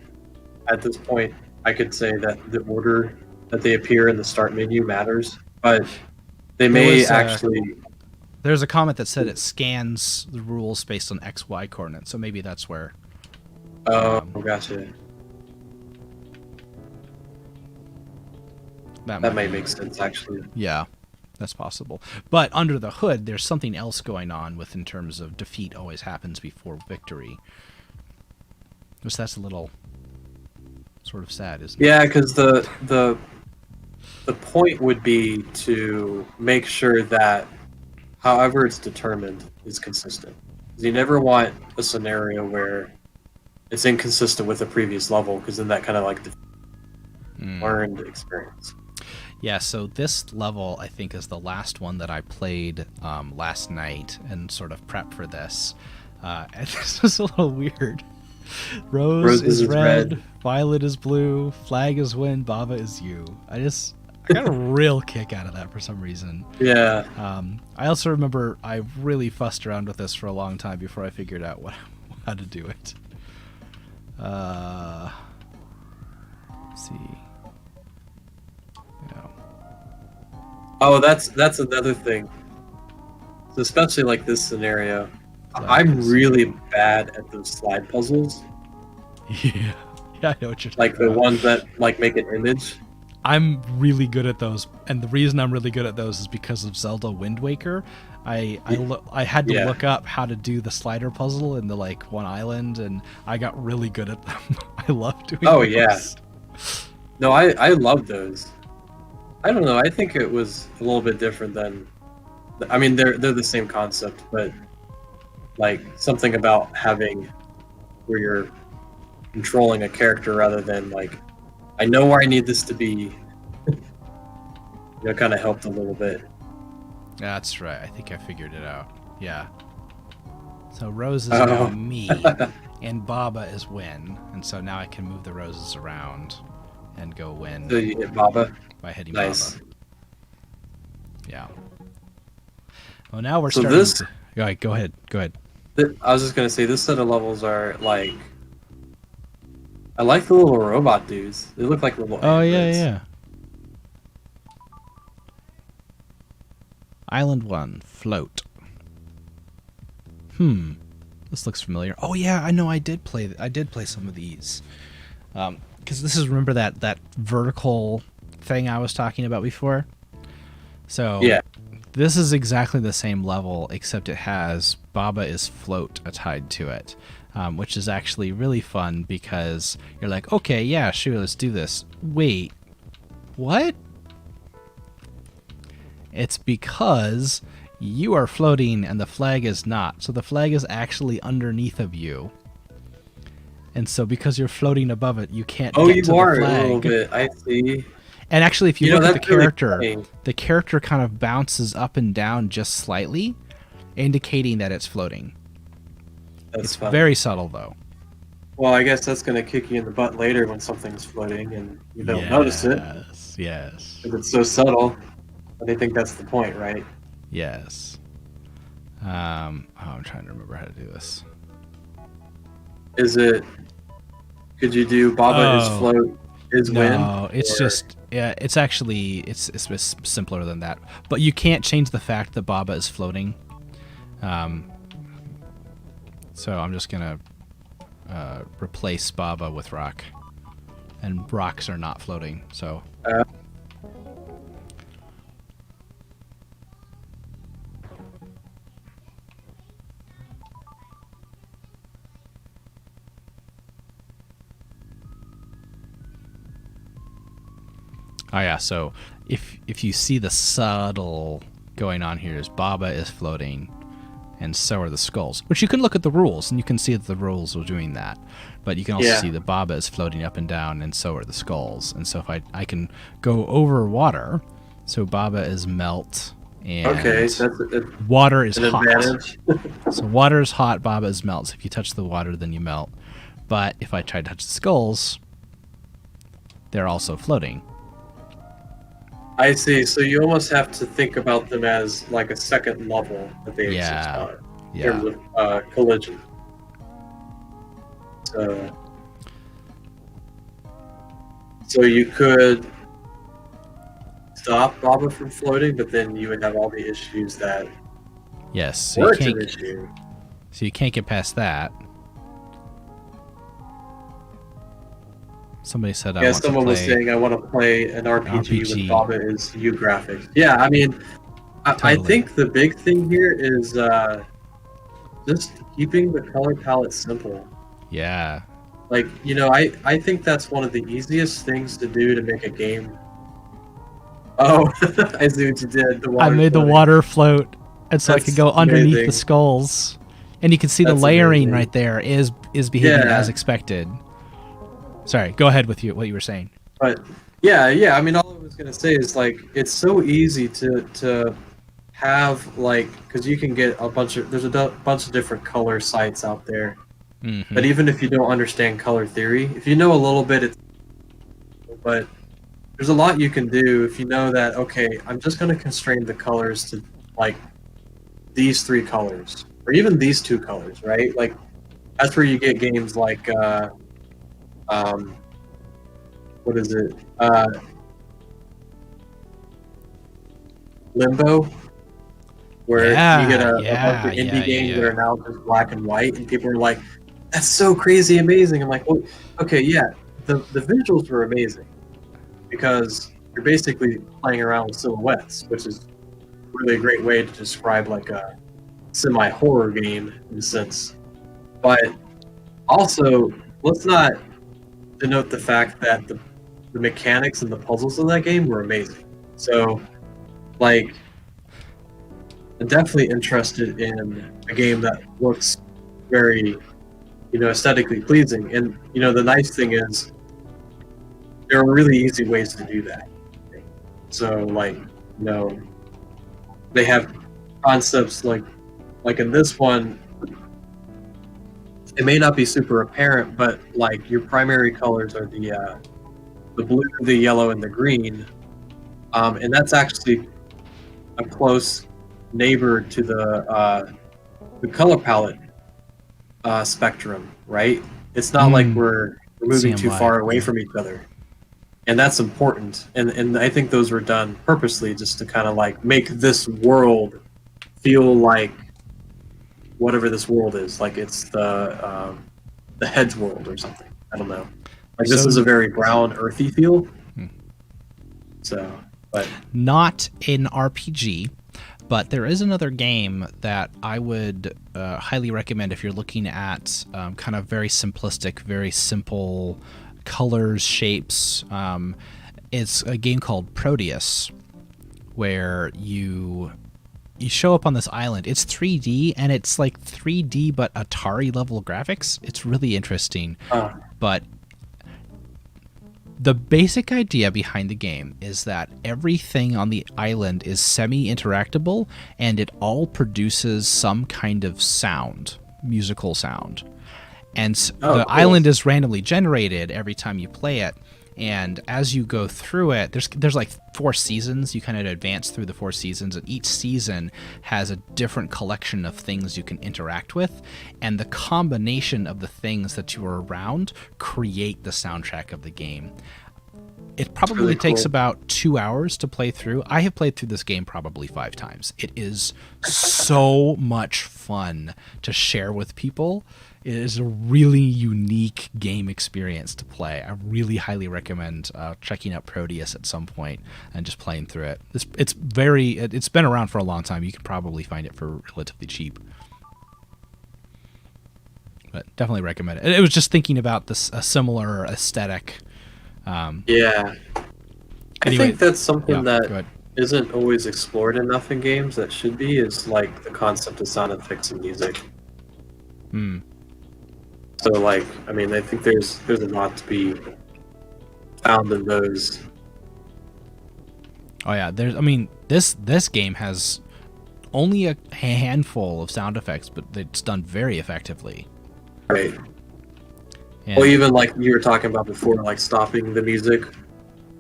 at this point I could say that the order that they appear in the start menu matters, but they may actually. There's a comment that said it scans the rules based on XY coordinates, so maybe that's where. Oh, gotcha. That might make sense, actually. Yeah, that's possible. But under the hood, there's something else going on with in terms of defeat always happens before victory. Which that's a little sort of sad, isn't it? Yeah, because the point would be to make sure that however it's determined is consistent. Because you never want a scenario where it's inconsistent with the previous level, because then that kind of like learned experience. Yeah, so this level, I think, is the last one that I played last night and sort of prepped for this. And this was a little weird. Rose is red, violet is blue, flag is win, Baba is you. I got a real kick out of that for some reason. Yeah. I also remember I really fussed around with this for a long time before I figured out how to do it. Let's see. Oh, that's another thing. So especially like this scenario, I'm really bad at those slide puzzles. Yeah, I know what you're talking like the about. ones that like make an image. I'm really good at those, and the reason I'm really good at those is because of Zelda Wind Waker. I had to look up how to do the slider puzzle in the like one island, and I got really good at them. I love doing. Oh those. yeah. No, I love those. I don't know. I think it was a little bit different than. I mean, they're the same concept, but like something about having where you're controlling a character rather than like, I know where I need this to be. Kind of helped a little bit. That's right. I think I figured it out. Yeah. So Rose is now me, and Baba is win, and so now I can move the roses around and go win. So you hit Baba by hitting nice. Baba. Yeah. Well, now we're so starting. This, Go ahead. I was just gonna say this set of levels are like. I like the little robot dudes. They look like little. Oh androids. yeah. Island 1, float. This looks familiar. Oh yeah, I know. I did play some of these. Because this is, remember that vertical thing I was talking about before. So yeah, this is exactly the same level, except it has Baba is float tied to it, which is actually really fun because you're like, okay, yeah, sure, let's do this. Wait, what? It's because you are floating and the flag is not. So the flag is actually underneath of you. And so because you're floating above it, you can't get to the flag. a little bit. I see. And actually, if you look at the character, really the character kind of bounces up and down just slightly, indicating that it's floating. It's fun. Very subtle, though. Well, I guess that's going to kick you in the butt later when something's floating and you don't notice it. Yes. If it's so subtle. But I think that's the point, right? Yes. I'm trying to remember how to do this. Is it? Could you do Baba is float is win? No, it's just it's actually it's simpler than that. But you can't change the fact that Baba is floating. So I'm just gonna replace Baba with rock, and rocks are not floating. So. Oh yeah, so if you see the subtle going on here is Baba is floating, and so are the skulls. Which you can look at the rules, and you can see that the rules are doing that. But you can also see that Baba is floating up and down, and so are the skulls. And so if I can go over water, so Baba is melt, and okay, that's water is an hot. advantage. So water is hot, Baba is melt. So if you touch the water, then you melt. But if I try to touch the skulls, they're also floating. I see. So you almost have to think about them as like a second level that they exist on in terms of collision. So you could stop Baba from floating, but then you would have all the issues that so weren't an issue. So you can't get past that. Somebody said I want to play... someone was saying I want to play an RPG with Baba is U graphics. Yeah, I mean, I think the big thing here is just keeping the color palette simple. Yeah. Like, you know, I think that's one of the easiest things to do to make a game. Oh, I see what you did. I made the water float, and so I could go underneath the skulls. And you can see the layering right there is behaving as expected. Sorry, go ahead with what you were saying. But yeah, I mean, all I was gonna say is like it's so easy to have like because you can get there's a bunch of different color sites out there. Mm-hmm. But even if you don't understand color theory, if you know a little bit, but there's a lot you can do if you know that. Okay, I'm just gonna constrain the colors to like these 3 colors or even these 2 colors, right? Like that's where you get games like. What is it? Limbo, where you get a bunch of indie games that are now just black and white, and people are like, "That's so crazy amazing." I'm like, "Well, okay, yeah, the visuals were amazing because you're basically playing around with silhouettes, which is really a great way to describe like a semi-horror game in a sense. But also, let's not denote the fact that the mechanics and the puzzles in that game were amazing. So, like, I'm definitely interested in a game that looks very, aesthetically pleasing. And, the nice thing is there are really easy ways to do that. So, like, they have concepts like in this one, it may not be super apparent, but like your primary colors are the blue, the yellow, and the green, and that's actually a close neighbor to the color palette spectrum, right? It's not like we're moving too far away from each other, and that's important. And I think those were done purposely just to kind of like make this world feel like whatever this world is, like it's the hedge world or something. I don't know. Like this is a very brown, earthy feel. So, but not an RPG, but there is another game that I would highly recommend if you're looking at kind of very simplistic, very simple colors, shapes. It's a game called Proteus, where you show up on this island. It's 3D, and it's like 3D but Atari level graphics. It's really interesting. But the basic idea behind the game is that everything on the island is semi-interactable, and it all produces some kind of sound, musical sound. And the island is randomly generated every time you play it. And as you go through it, there's like 4 seasons. You kind of advance through the 4 seasons, and each season has a different collection of things you can interact with, and the combination of the things that you are around create the soundtrack of the game. It probably takes about 2 hours to play through. I have played through this game probably 5 times. It is so much fun to share with people. It is a really unique game experience to play. I really highly recommend checking out Proteus at some point and just playing through it. It's been around for a long time. You can probably find it for relatively cheap. But definitely recommend it. It was just thinking about a similar aesthetic. Yeah. I Anyway, think that's something go that ahead. isn't always explored enough in games that should be, is like the concept of sound effects and music. Hmm. So like, I mean, I think there's a lot to be found in those. Oh yeah, this game has only a handful of sound effects, but it's done very effectively. Right. And, Well, even like you were talking about before, like stopping the music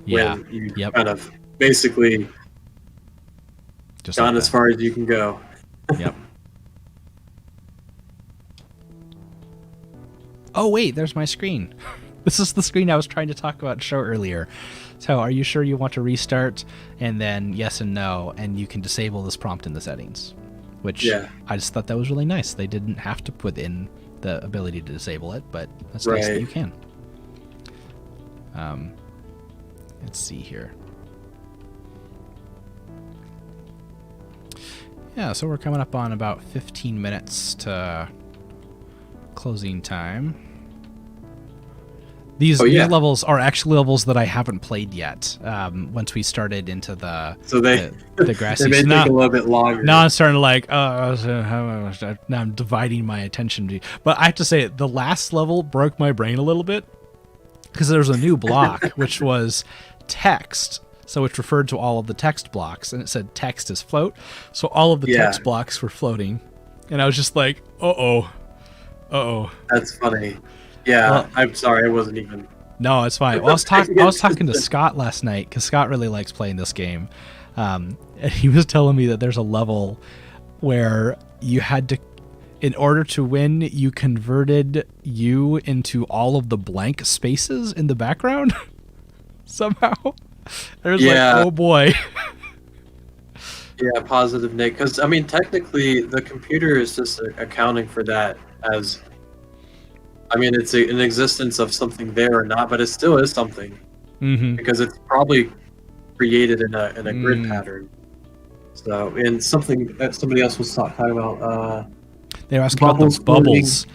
yeah, when you yep, kind of basically just gone like as that. far as you can go. Yep. Oh wait, there's my screen. This is the screen I was trying to talk about and show earlier. So are you sure you want to restart? And then yes and no, and you can disable this prompt in the settings. Which I just thought that was really nice. They didn't have to put in the ability to disable it, but that's nice that you can. Let's see here. Yeah, so we're coming up on about 15 minutes to closing time. These levels are actually levels that I haven't played yet. Once we started into the grassy, they may take a little bit longer. Now I'm starting to like, now I'm dividing my attention. But I have to say, the last level broke my brain a little bit because there's a new block which was text. So it referred to all of the text blocks, and it said text is float. So all of the text blocks were floating, and I was just like, uh-oh. That's funny. Yeah, well, I'm sorry, I wasn't even... No, it's fine. Well, I was talking to Scott last night, because Scott really likes playing this game. And he was telling me that there's a level where you had to, in order to win, you converted you into all of the blank spaces in the background somehow. There's like, oh boy. Yeah, positive Nick. Because, I mean, technically, the computer is just accounting for that as... I mean, it's an existence of something there or not, but it still is something. Mm-hmm. Because it's probably created in a grid pattern. So, and something that somebody else was talking about... they were asking about the bubbles.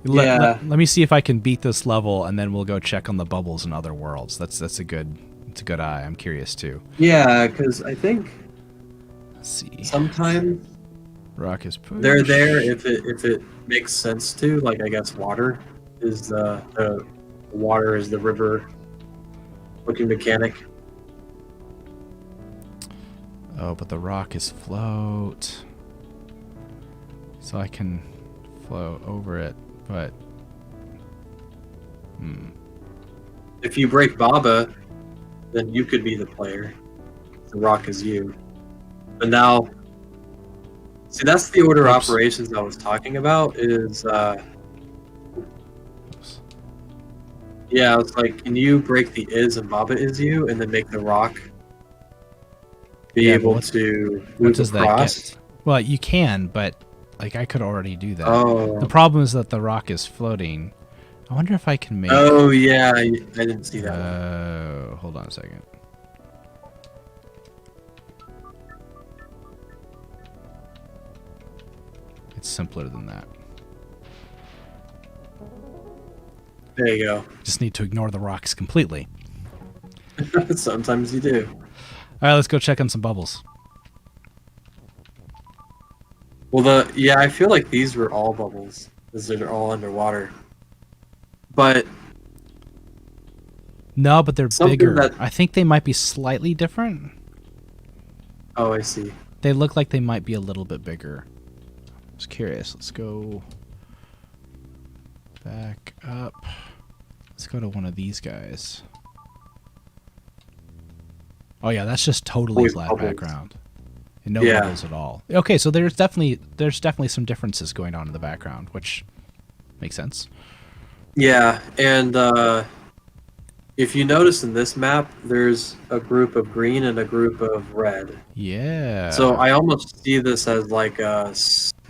Let me see if I can beat this level, and then we'll go check on the bubbles in other worlds. That's a good eye. I'm curious too. Yeah, because I think... Let's see. Sometimes rock is pushed. They're there if it makes sense to. Like, I guess water is the water is the river looking mechanic. Oh, but the rock is float. So I can float over it, but if you break Baba, then you could be the player. The rock is you. But now, see, that's the order of operations I was talking about. Is yeah, it's like, can you break the is and Baba is you, and then make the rock be able to move across? That get? Well, you can, but like I could already do that. Oh. The problem is that the rock is floating. I wonder if I can make... Oh, yeah, I didn't see that. Hold on a second. It's simpler than that. There you go. Just need to ignore the rocks completely. Sometimes you do. All right, let's go check on some bubbles. Well, I feel like these were all bubbles, because they're all underwater. But no, but they're bigger. I think they might be slightly different. Oh, I see. They look like they might be a little bit bigger. I was curious. Let's go back up. Let's go to one of these guys. Oh yeah, that's just totally flat background. And no bubbles at all. Okay, so there's definitely some differences going on in the background, which makes sense. Yeah, and if you notice in this map, there's a group of green and a group of red. Yeah. So I almost see this as like a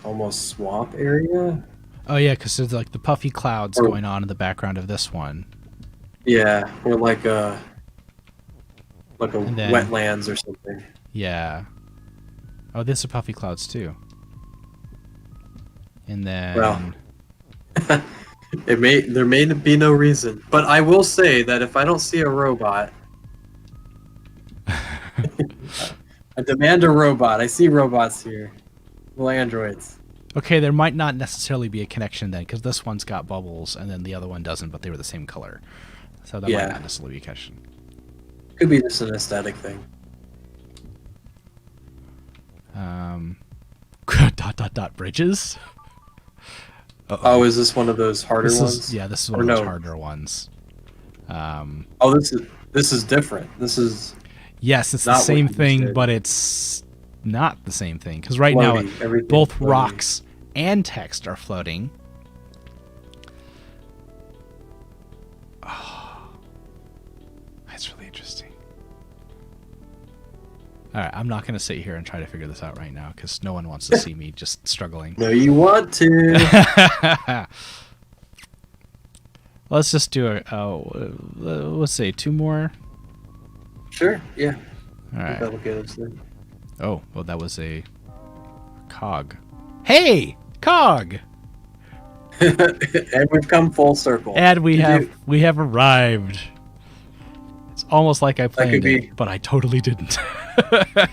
almost swamp area. Oh yeah, because there's like the puffy clouds going on in the background of this one. Yeah, or like a wetlands or something. Yeah. Oh, these are puffy clouds too. And then... Well, there may be no reason. But I will say that if I don't see a robot, I demand a robot. I see robots here. Little androids. Okay, there might not necessarily be a connection then, because this one's got bubbles and then the other one doesn't, but they were the same color. So that might not necessarily be a connection. Could be just an aesthetic thing. Bridges. Uh-oh. Oh, is this one of those harder ones? Yeah, this is one of those harder ones. Oh, this is different. This is yes, it's the same thing, but it's not the same thing because right now both rocks and text are floating. Oh, that's really interesting. All right, I'm not going to sit here and try to figure this out right now because no one wants to see me just struggling. No, you want to. Let's just do let's say 2 more. Sure, yeah. All right. That'll get us there. Oh, well, that was a COGG. Hey, COGG! And we've come full circle. And we have arrived. It's almost like I planned it, but I totally didn't.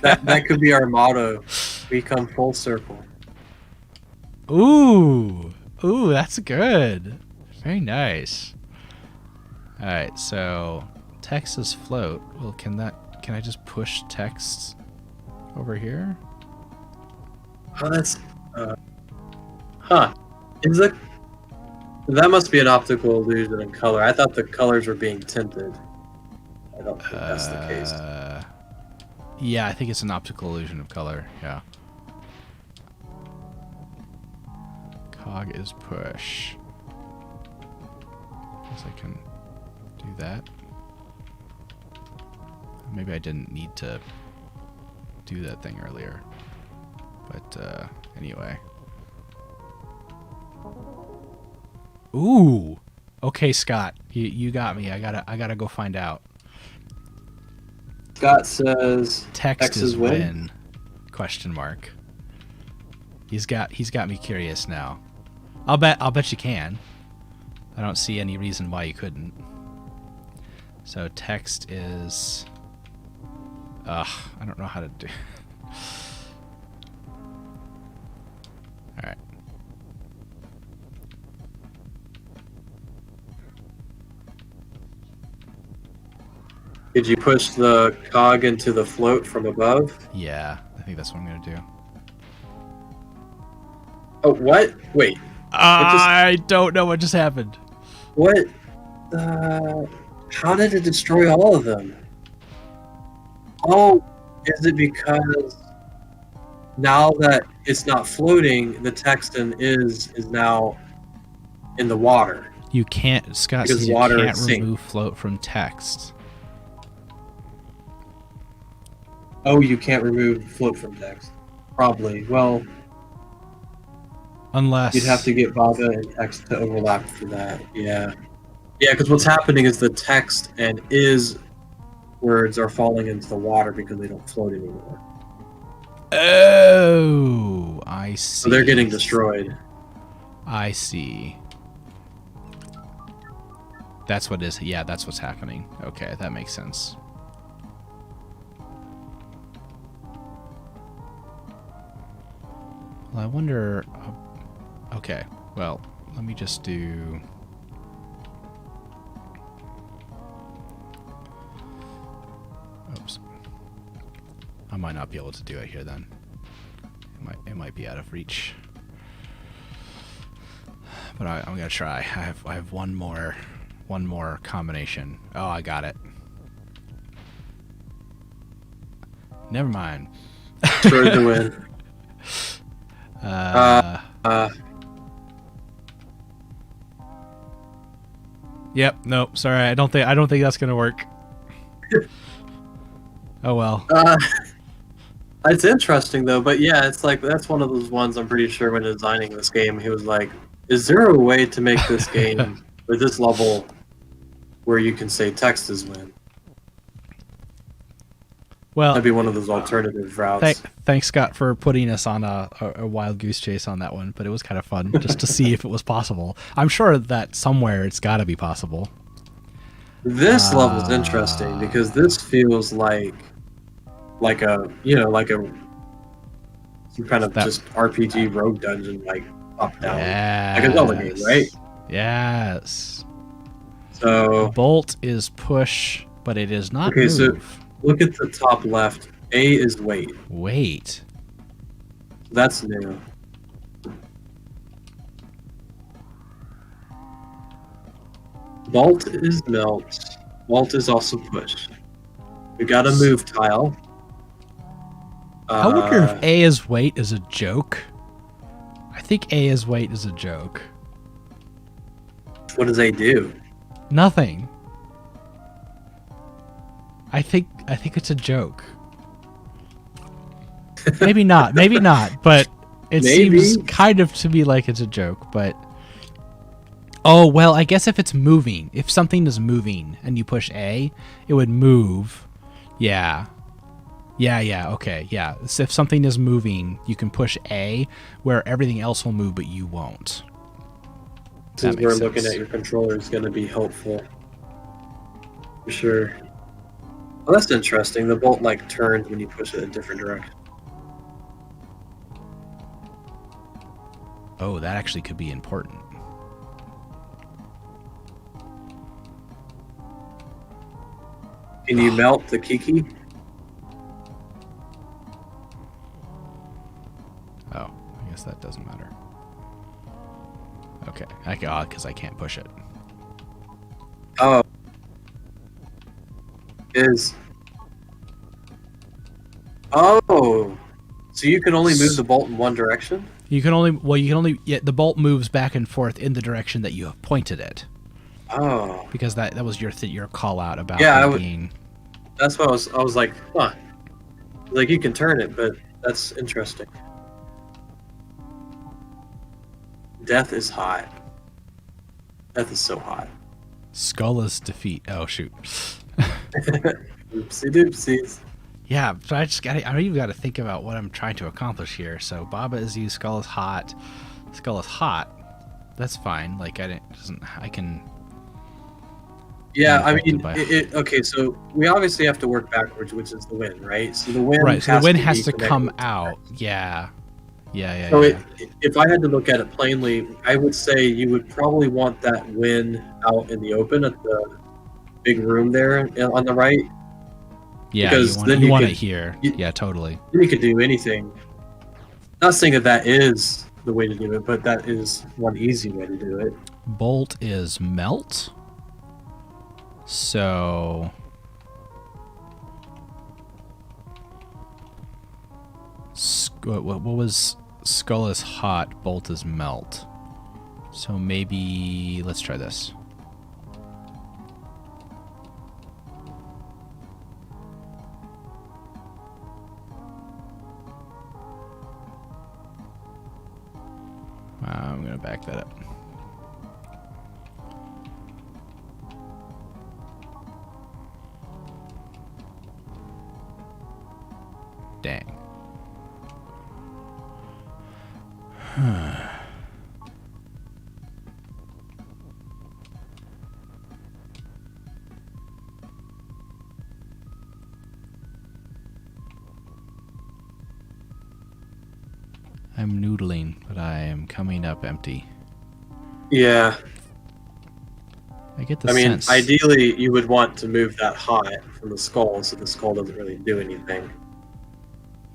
that could be our motto. We come full circle. Ooh, that's good. Very nice. All right, so text is float. Well, can I just push text over here? Oh, that's huh. That must be an optical illusion in color. I thought the colors were being tinted. I don't think that's the case. Yeah, I think it's an optical illusion of color. Yeah. COGG is push. Guess I can do that. Maybe I didn't need to do that thing earlier. But anyway. Ooh. Okay, Scott. You got me. I gotta go find out. Scott says text is win? Question mark. He's got me curious now. I'll bet you can. I don't see any reason why you couldn't. So text is I don't know how to do. All right. Did you push the COGG into the float from above? Yeah, I think that's what I'm gonna do. Oh, what? Wait. I don't know what just happened. What? How did it destroy all of them? Oh, is it because now that it's not floating, the textin is now in the water? You can't, Scott says you can't remove float from text. Oh, you can't remove float from text. Probably. Well, unless you'd have to get Bava and text to overlap for that. Yeah. Yeah, because what's happening is the text and is words are falling into the water because they don't float anymore. Oh, I see. So they're getting destroyed. I see. That's what is. Yeah, that's what's happening. Okay, that makes sense. Well, I wonder. Okay, well, let me just do. Oops. I might not be able to do it here then. It might be out of reach. But I'm gonna try. I have one more combination. Oh, I got it. Never mind. Sure to win. Yep. Nope. Sorry. I don't think that's gonna work. Oh well. It's interesting though, but yeah, it's like that's one of those ones. I'm pretty sure when designing this game, he was like, "Is there a way to make this game or this level where you can say text is win?" Well, that'd be one of those alternative routes. Thanks, Scott, for putting us on a wild goose chase on that one. But it was kind of fun just to see if it was possible. I'm sure that somewhere it's got to be possible. This level's interesting because this feels like like a some kind of That just RPG rogue dungeon, like up down, like a Zelda game, right? yes. Yes. So Bolt is push, but it is not okay, so move. look at the top left. A is wait. Wait. That's new. Vault is melt. Vault is also push. We got a move tile. I wonder if A is wait is a joke. I think A is wait is a joke. What does A do? Nothing. I think it's a joke. Maybe not. Maybe not. But it Maybe. seems kind of to me like it's a joke. But oh well, I guess if it's moving, if something is moving and you push A, it would move. Yeah. Yeah. Okay. Yeah. So if something is moving, you can push A, where everything else will move, but you won't. Since we're looking at your controller, is going to be helpful. For sure. Well, that's interesting. The bolt like turns when you push it in a different direction. Oh, that actually could be important. Can you melt the Kiki? Oh, I guess that doesn't matter. Okay, because I can't push it. Oh. Oh. So you can only move the bolt in one direction? You can only the bolt moves back and forth in the direction that you have pointed it. Oh. Because that was your call out about being. That's why I was like, huh. Like you can turn it, but that's interesting. Death is hot. Death is so hot. Skull's defeat. Oh shoot. Oopsie doopsies. Yeah, but I even got to think about what I'm trying to accomplish here. So Baba is used. Skull is hot. Skull is hot. That's fine. Like I can. Yeah, I mean, okay. So we obviously have to work backwards, which is the win, right? So the win. Right. So the win has to come out. Yeah. So if I had to look at it plainly, I would say you would probably want that win out in the open at the big room there on the right. Yeah, because you want it here. Yeah, totally. Then you could do anything. Not saying that is the way to do it, but that is one easy way to do it. Bolt is melt. So what was skull is hot, bolt is melt. So maybe let's try this. I'm going to back that up. Dang. I'm noodling, but I am coming up empty. Yeah. I get the sense. I mean, ideally, you would want to move that hot from the skull, so the skull doesn't really do anything.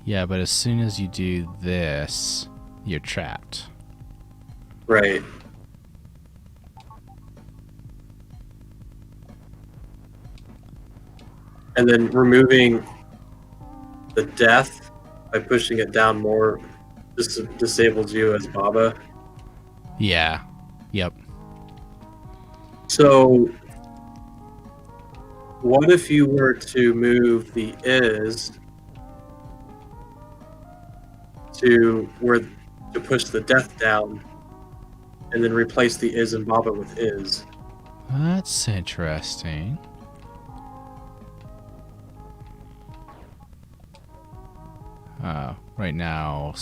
Yeah, but as soon as you do this, you're trapped. Right. And then removing the death by pushing it down more disables you as Baba. Yeah. Yep. So, what if you were to move the is to push the death down, and then replace the is and Baba with is? That's interesting. Right now,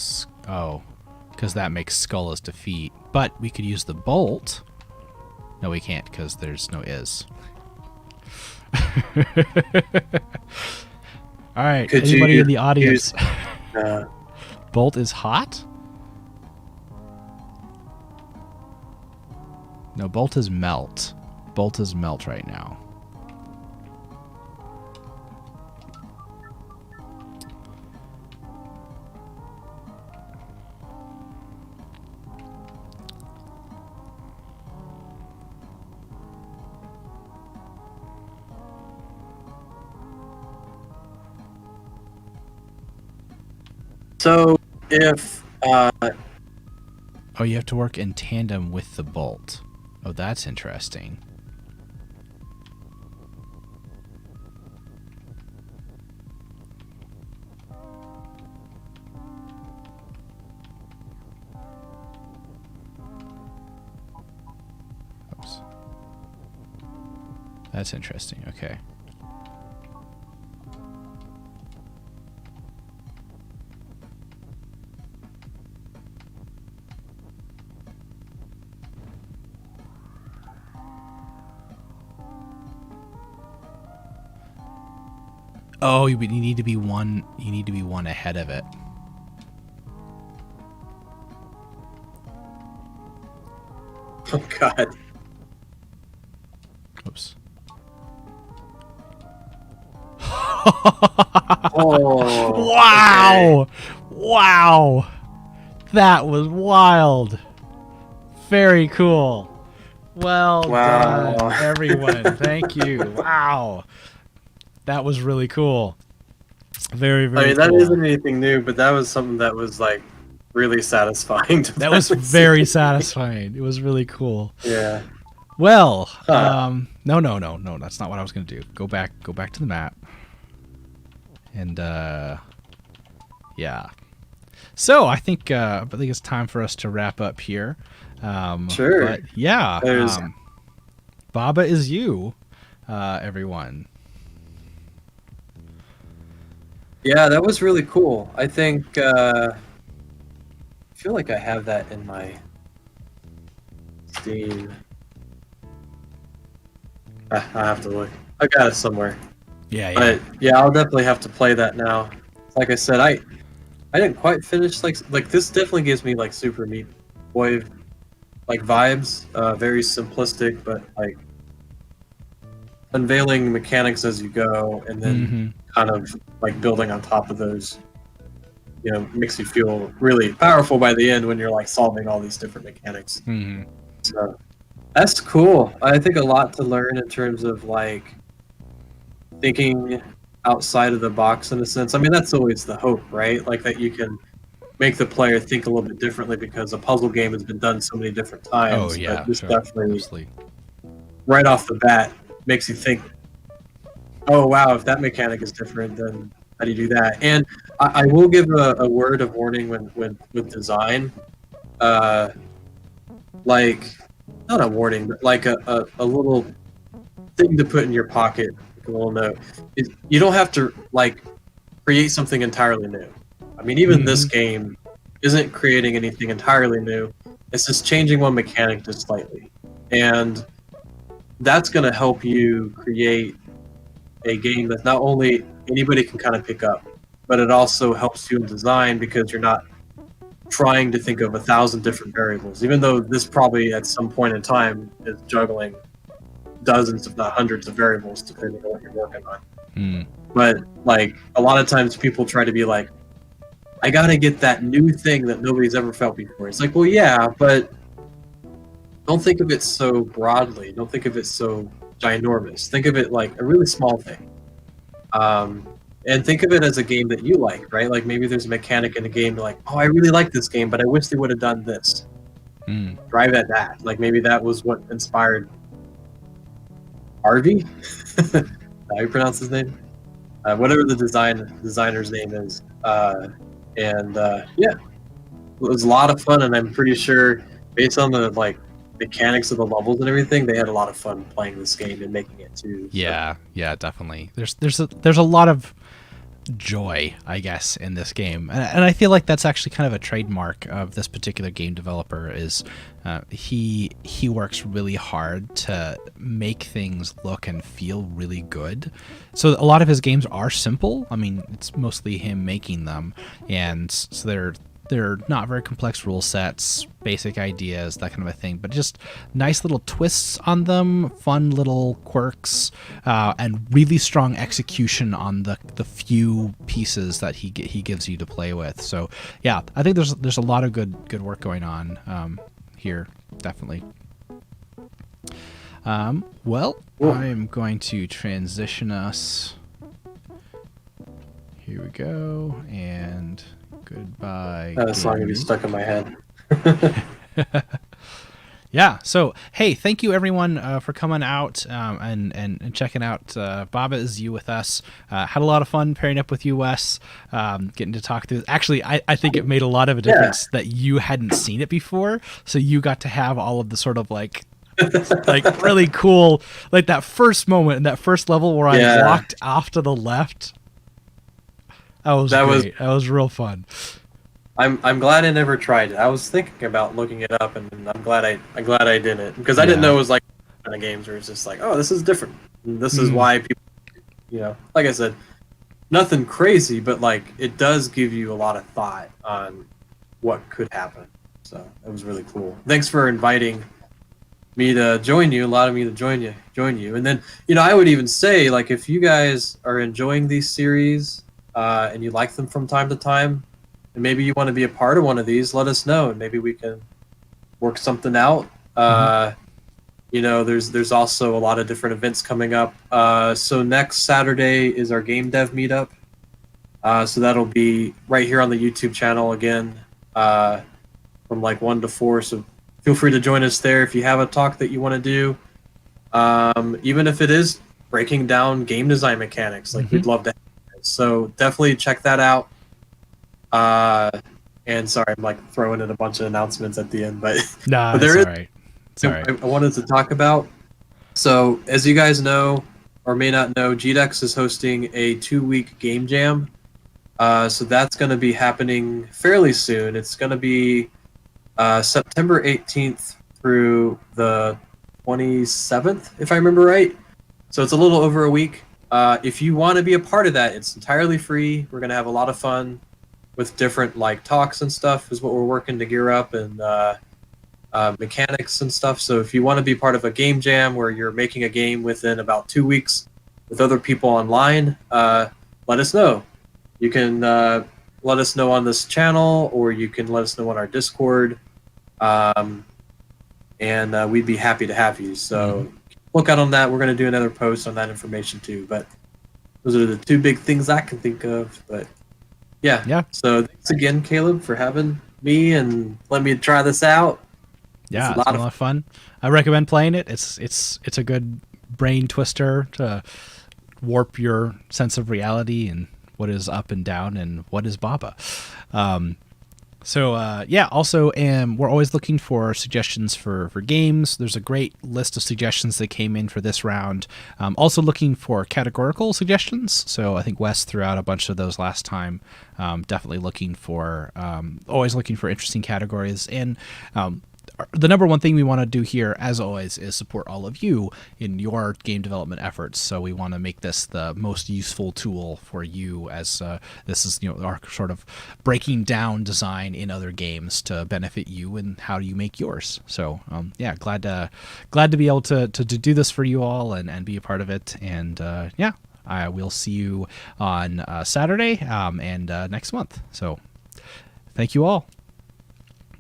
because that makes skull as defeat. But we could use the bolt. No, we can't because there's no is. All right. Could Anybody you in the audience? uh, Bolt is hot? No, Bolt is melt. Bolt is melt right now. so if Oh, you have to work in tandem with the bolt. Oh, that's interesting. Oops. That's interesting. Okay. Oh, you need to be one. You need to be one ahead of it. oh god, Oops. oh Wow! okay. Wow! That was wild. Very cool. Well Wow. done, everyone. Thank you. Wow. That was really cool. Very, I very mean, cool. that isn't anything new, but that was something that was like really satisfying to That was finally very see. satisfying. It was really cool. Yeah. Well, Huh. no, that's not what I was going to do. Go back to the map. And yeah. So, I think it's time for us to wrap up here. Sure. But yeah, There's Baba is you, everyone. Yeah, that was really cool. I think I feel like I have that in my Steam. I have to look. I got it somewhere. Yeah. But yeah, I'll definitely have to play that now. Like I said, I didn't quite finish like this definitely gives me like Super Meat Boy like vibes. Very simplistic, but like unveiling mechanics as you go, and then kind of like building on top of those. You know, makes you feel really powerful by the end when you're like solving all these different mechanics. Mm-hmm. So that's cool. I think a lot to learn in terms of like thinking outside of the box in a sense. I mean, that's always the hope, right? Like that you can make the player think a little bit differently because a puzzle game has been done so many different times. Oh yeah, But this sure. definitely, Absolutely. right off the bat, makes you think, oh wow, if that mechanic is different, then how do you do that? And I will give a word of warning with design. Like, not a warning, but like a little thing to put in your pocket, like a little note. Is you don't have to like create something entirely new. I mean, even this game isn't creating anything entirely new. It's just changing one mechanic just slightly, and that's going to help you create a game that not only anybody can kind of pick up, but it also helps you in design because you're not trying to think of 1,000 different variables. Even though this probably at some point in time is juggling dozens, if not hundreds, of variables depending on what you're working on. But like a lot of times, people try to be like, "I gotta get that new thing that nobody's ever felt before." It's like, well, yeah, but don't think of it so broadly. Don't think of it so ginormous. Think of it like a really small thing. And think of it as a game that you like, right? Like maybe there's a mechanic in a game like, oh, I really like this game, but I wish they would have done this. Drive at that. Like maybe that was what inspired Harvey. How you pronounce his name? Whatever the designer's name is. Yeah, it was a lot of fun, and I'm pretty sure based on the like mechanics of the levels and everything, they had a lot of fun playing this game and making it too. So. Yeah, definitely. There's a lot of joy, I guess, in this game, and I feel like that's actually kind of a trademark of this particular game developer. Is he works really hard to make things look and feel really good. So a lot of his games are simple. I mean, it's mostly him making them, and so they're not very complex rule sets, basic ideas, that kind of a thing, but just nice little twists on them, fun little quirks, and really strong execution on the few pieces that he gives you to play with. So yeah, I think there's a lot of good work going on here, definitely. Well, I am going to transition us. Here we go, and goodbye. That song would be stuck in my head. Yeah. So, hey, thank you everyone for coming out and checking out Baba Is You with us. Had a lot of fun pairing up with you, Wes. Getting to talk through. Actually, I think it made a lot of a difference that you hadn't seen it before, so you got to have all of the sort of like really cool, like that first moment in that first level where I walked off to the left. That was great. That was real fun. I'm glad I never tried it. I was thinking about looking it up, and I'm glad I didn't, because I didn't know it was like kind of games where it's just like, oh, this is different. And this is why people, like I said, nothing crazy, but like it does give you a lot of thought on what could happen. So it was really cool. Thanks for inviting me to join you, allowing me to join you. And then, I would even say, like, if you guys are enjoying these series and you like them from time to time, and maybe you want to be a part of one of these, let us know, and maybe we can work something out. There's also a lot of different events coming up. So next Saturday is our game dev meetup. So that'll be right here on the YouTube channel again, from like 1 to 4. So feel free to join us there if you have a talk that you want to do. Even if it is breaking down game design mechanics, like we'd love to have it. So definitely check that out. And sorry, I'm like throwing in a bunch of announcements at the end, but nah, but there it's all right. It's all right. I wanted to talk about. So as you guys know, or may not know, GDEX is hosting a 2-week game jam. So that's going to be happening fairly soon. It's going to be September 18th through the 27th, if I remember right. So it's a little over a week. If you want to be a part of that, it's entirely free. We're going to have a lot of fun with different like talks and stuff is what we're working to gear up, and mechanics and stuff. So if you want to be part of a game jam where you're making a game within about 2 weeks with other people online, let us know. You can let us know on this channel, or you can let us know on our Discord, and we'd be happy to have you. So look out on that. We're going to do another post on that information too, but those are the 2 big things I can think of. But yeah. So thanks again, Caleb, for having me and letting me try this out. Yeah, it's been a lot of fun. I recommend playing it. It's a good brain twister to warp your sense of reality and what is up and down and what is Baba. Also, we're always looking for suggestions for games. There's a great list of suggestions that came in for this round. Also looking for categorical suggestions. So I think Wes threw out a bunch of those last time. Definitely always looking for interesting categories. And the number one thing we want to do here, as always, is support all of you in your game development efforts. So we want to make this the most useful tool for you, as this is our sort of breaking down design in other games to benefit you and how you make yours. So glad to be able to do this for you all and be a part of it. And I will see you on Saturday and next month. So thank you all.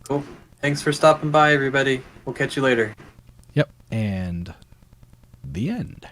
Cool. Thanks for stopping by, everybody. We'll catch you later. Yep. And the end.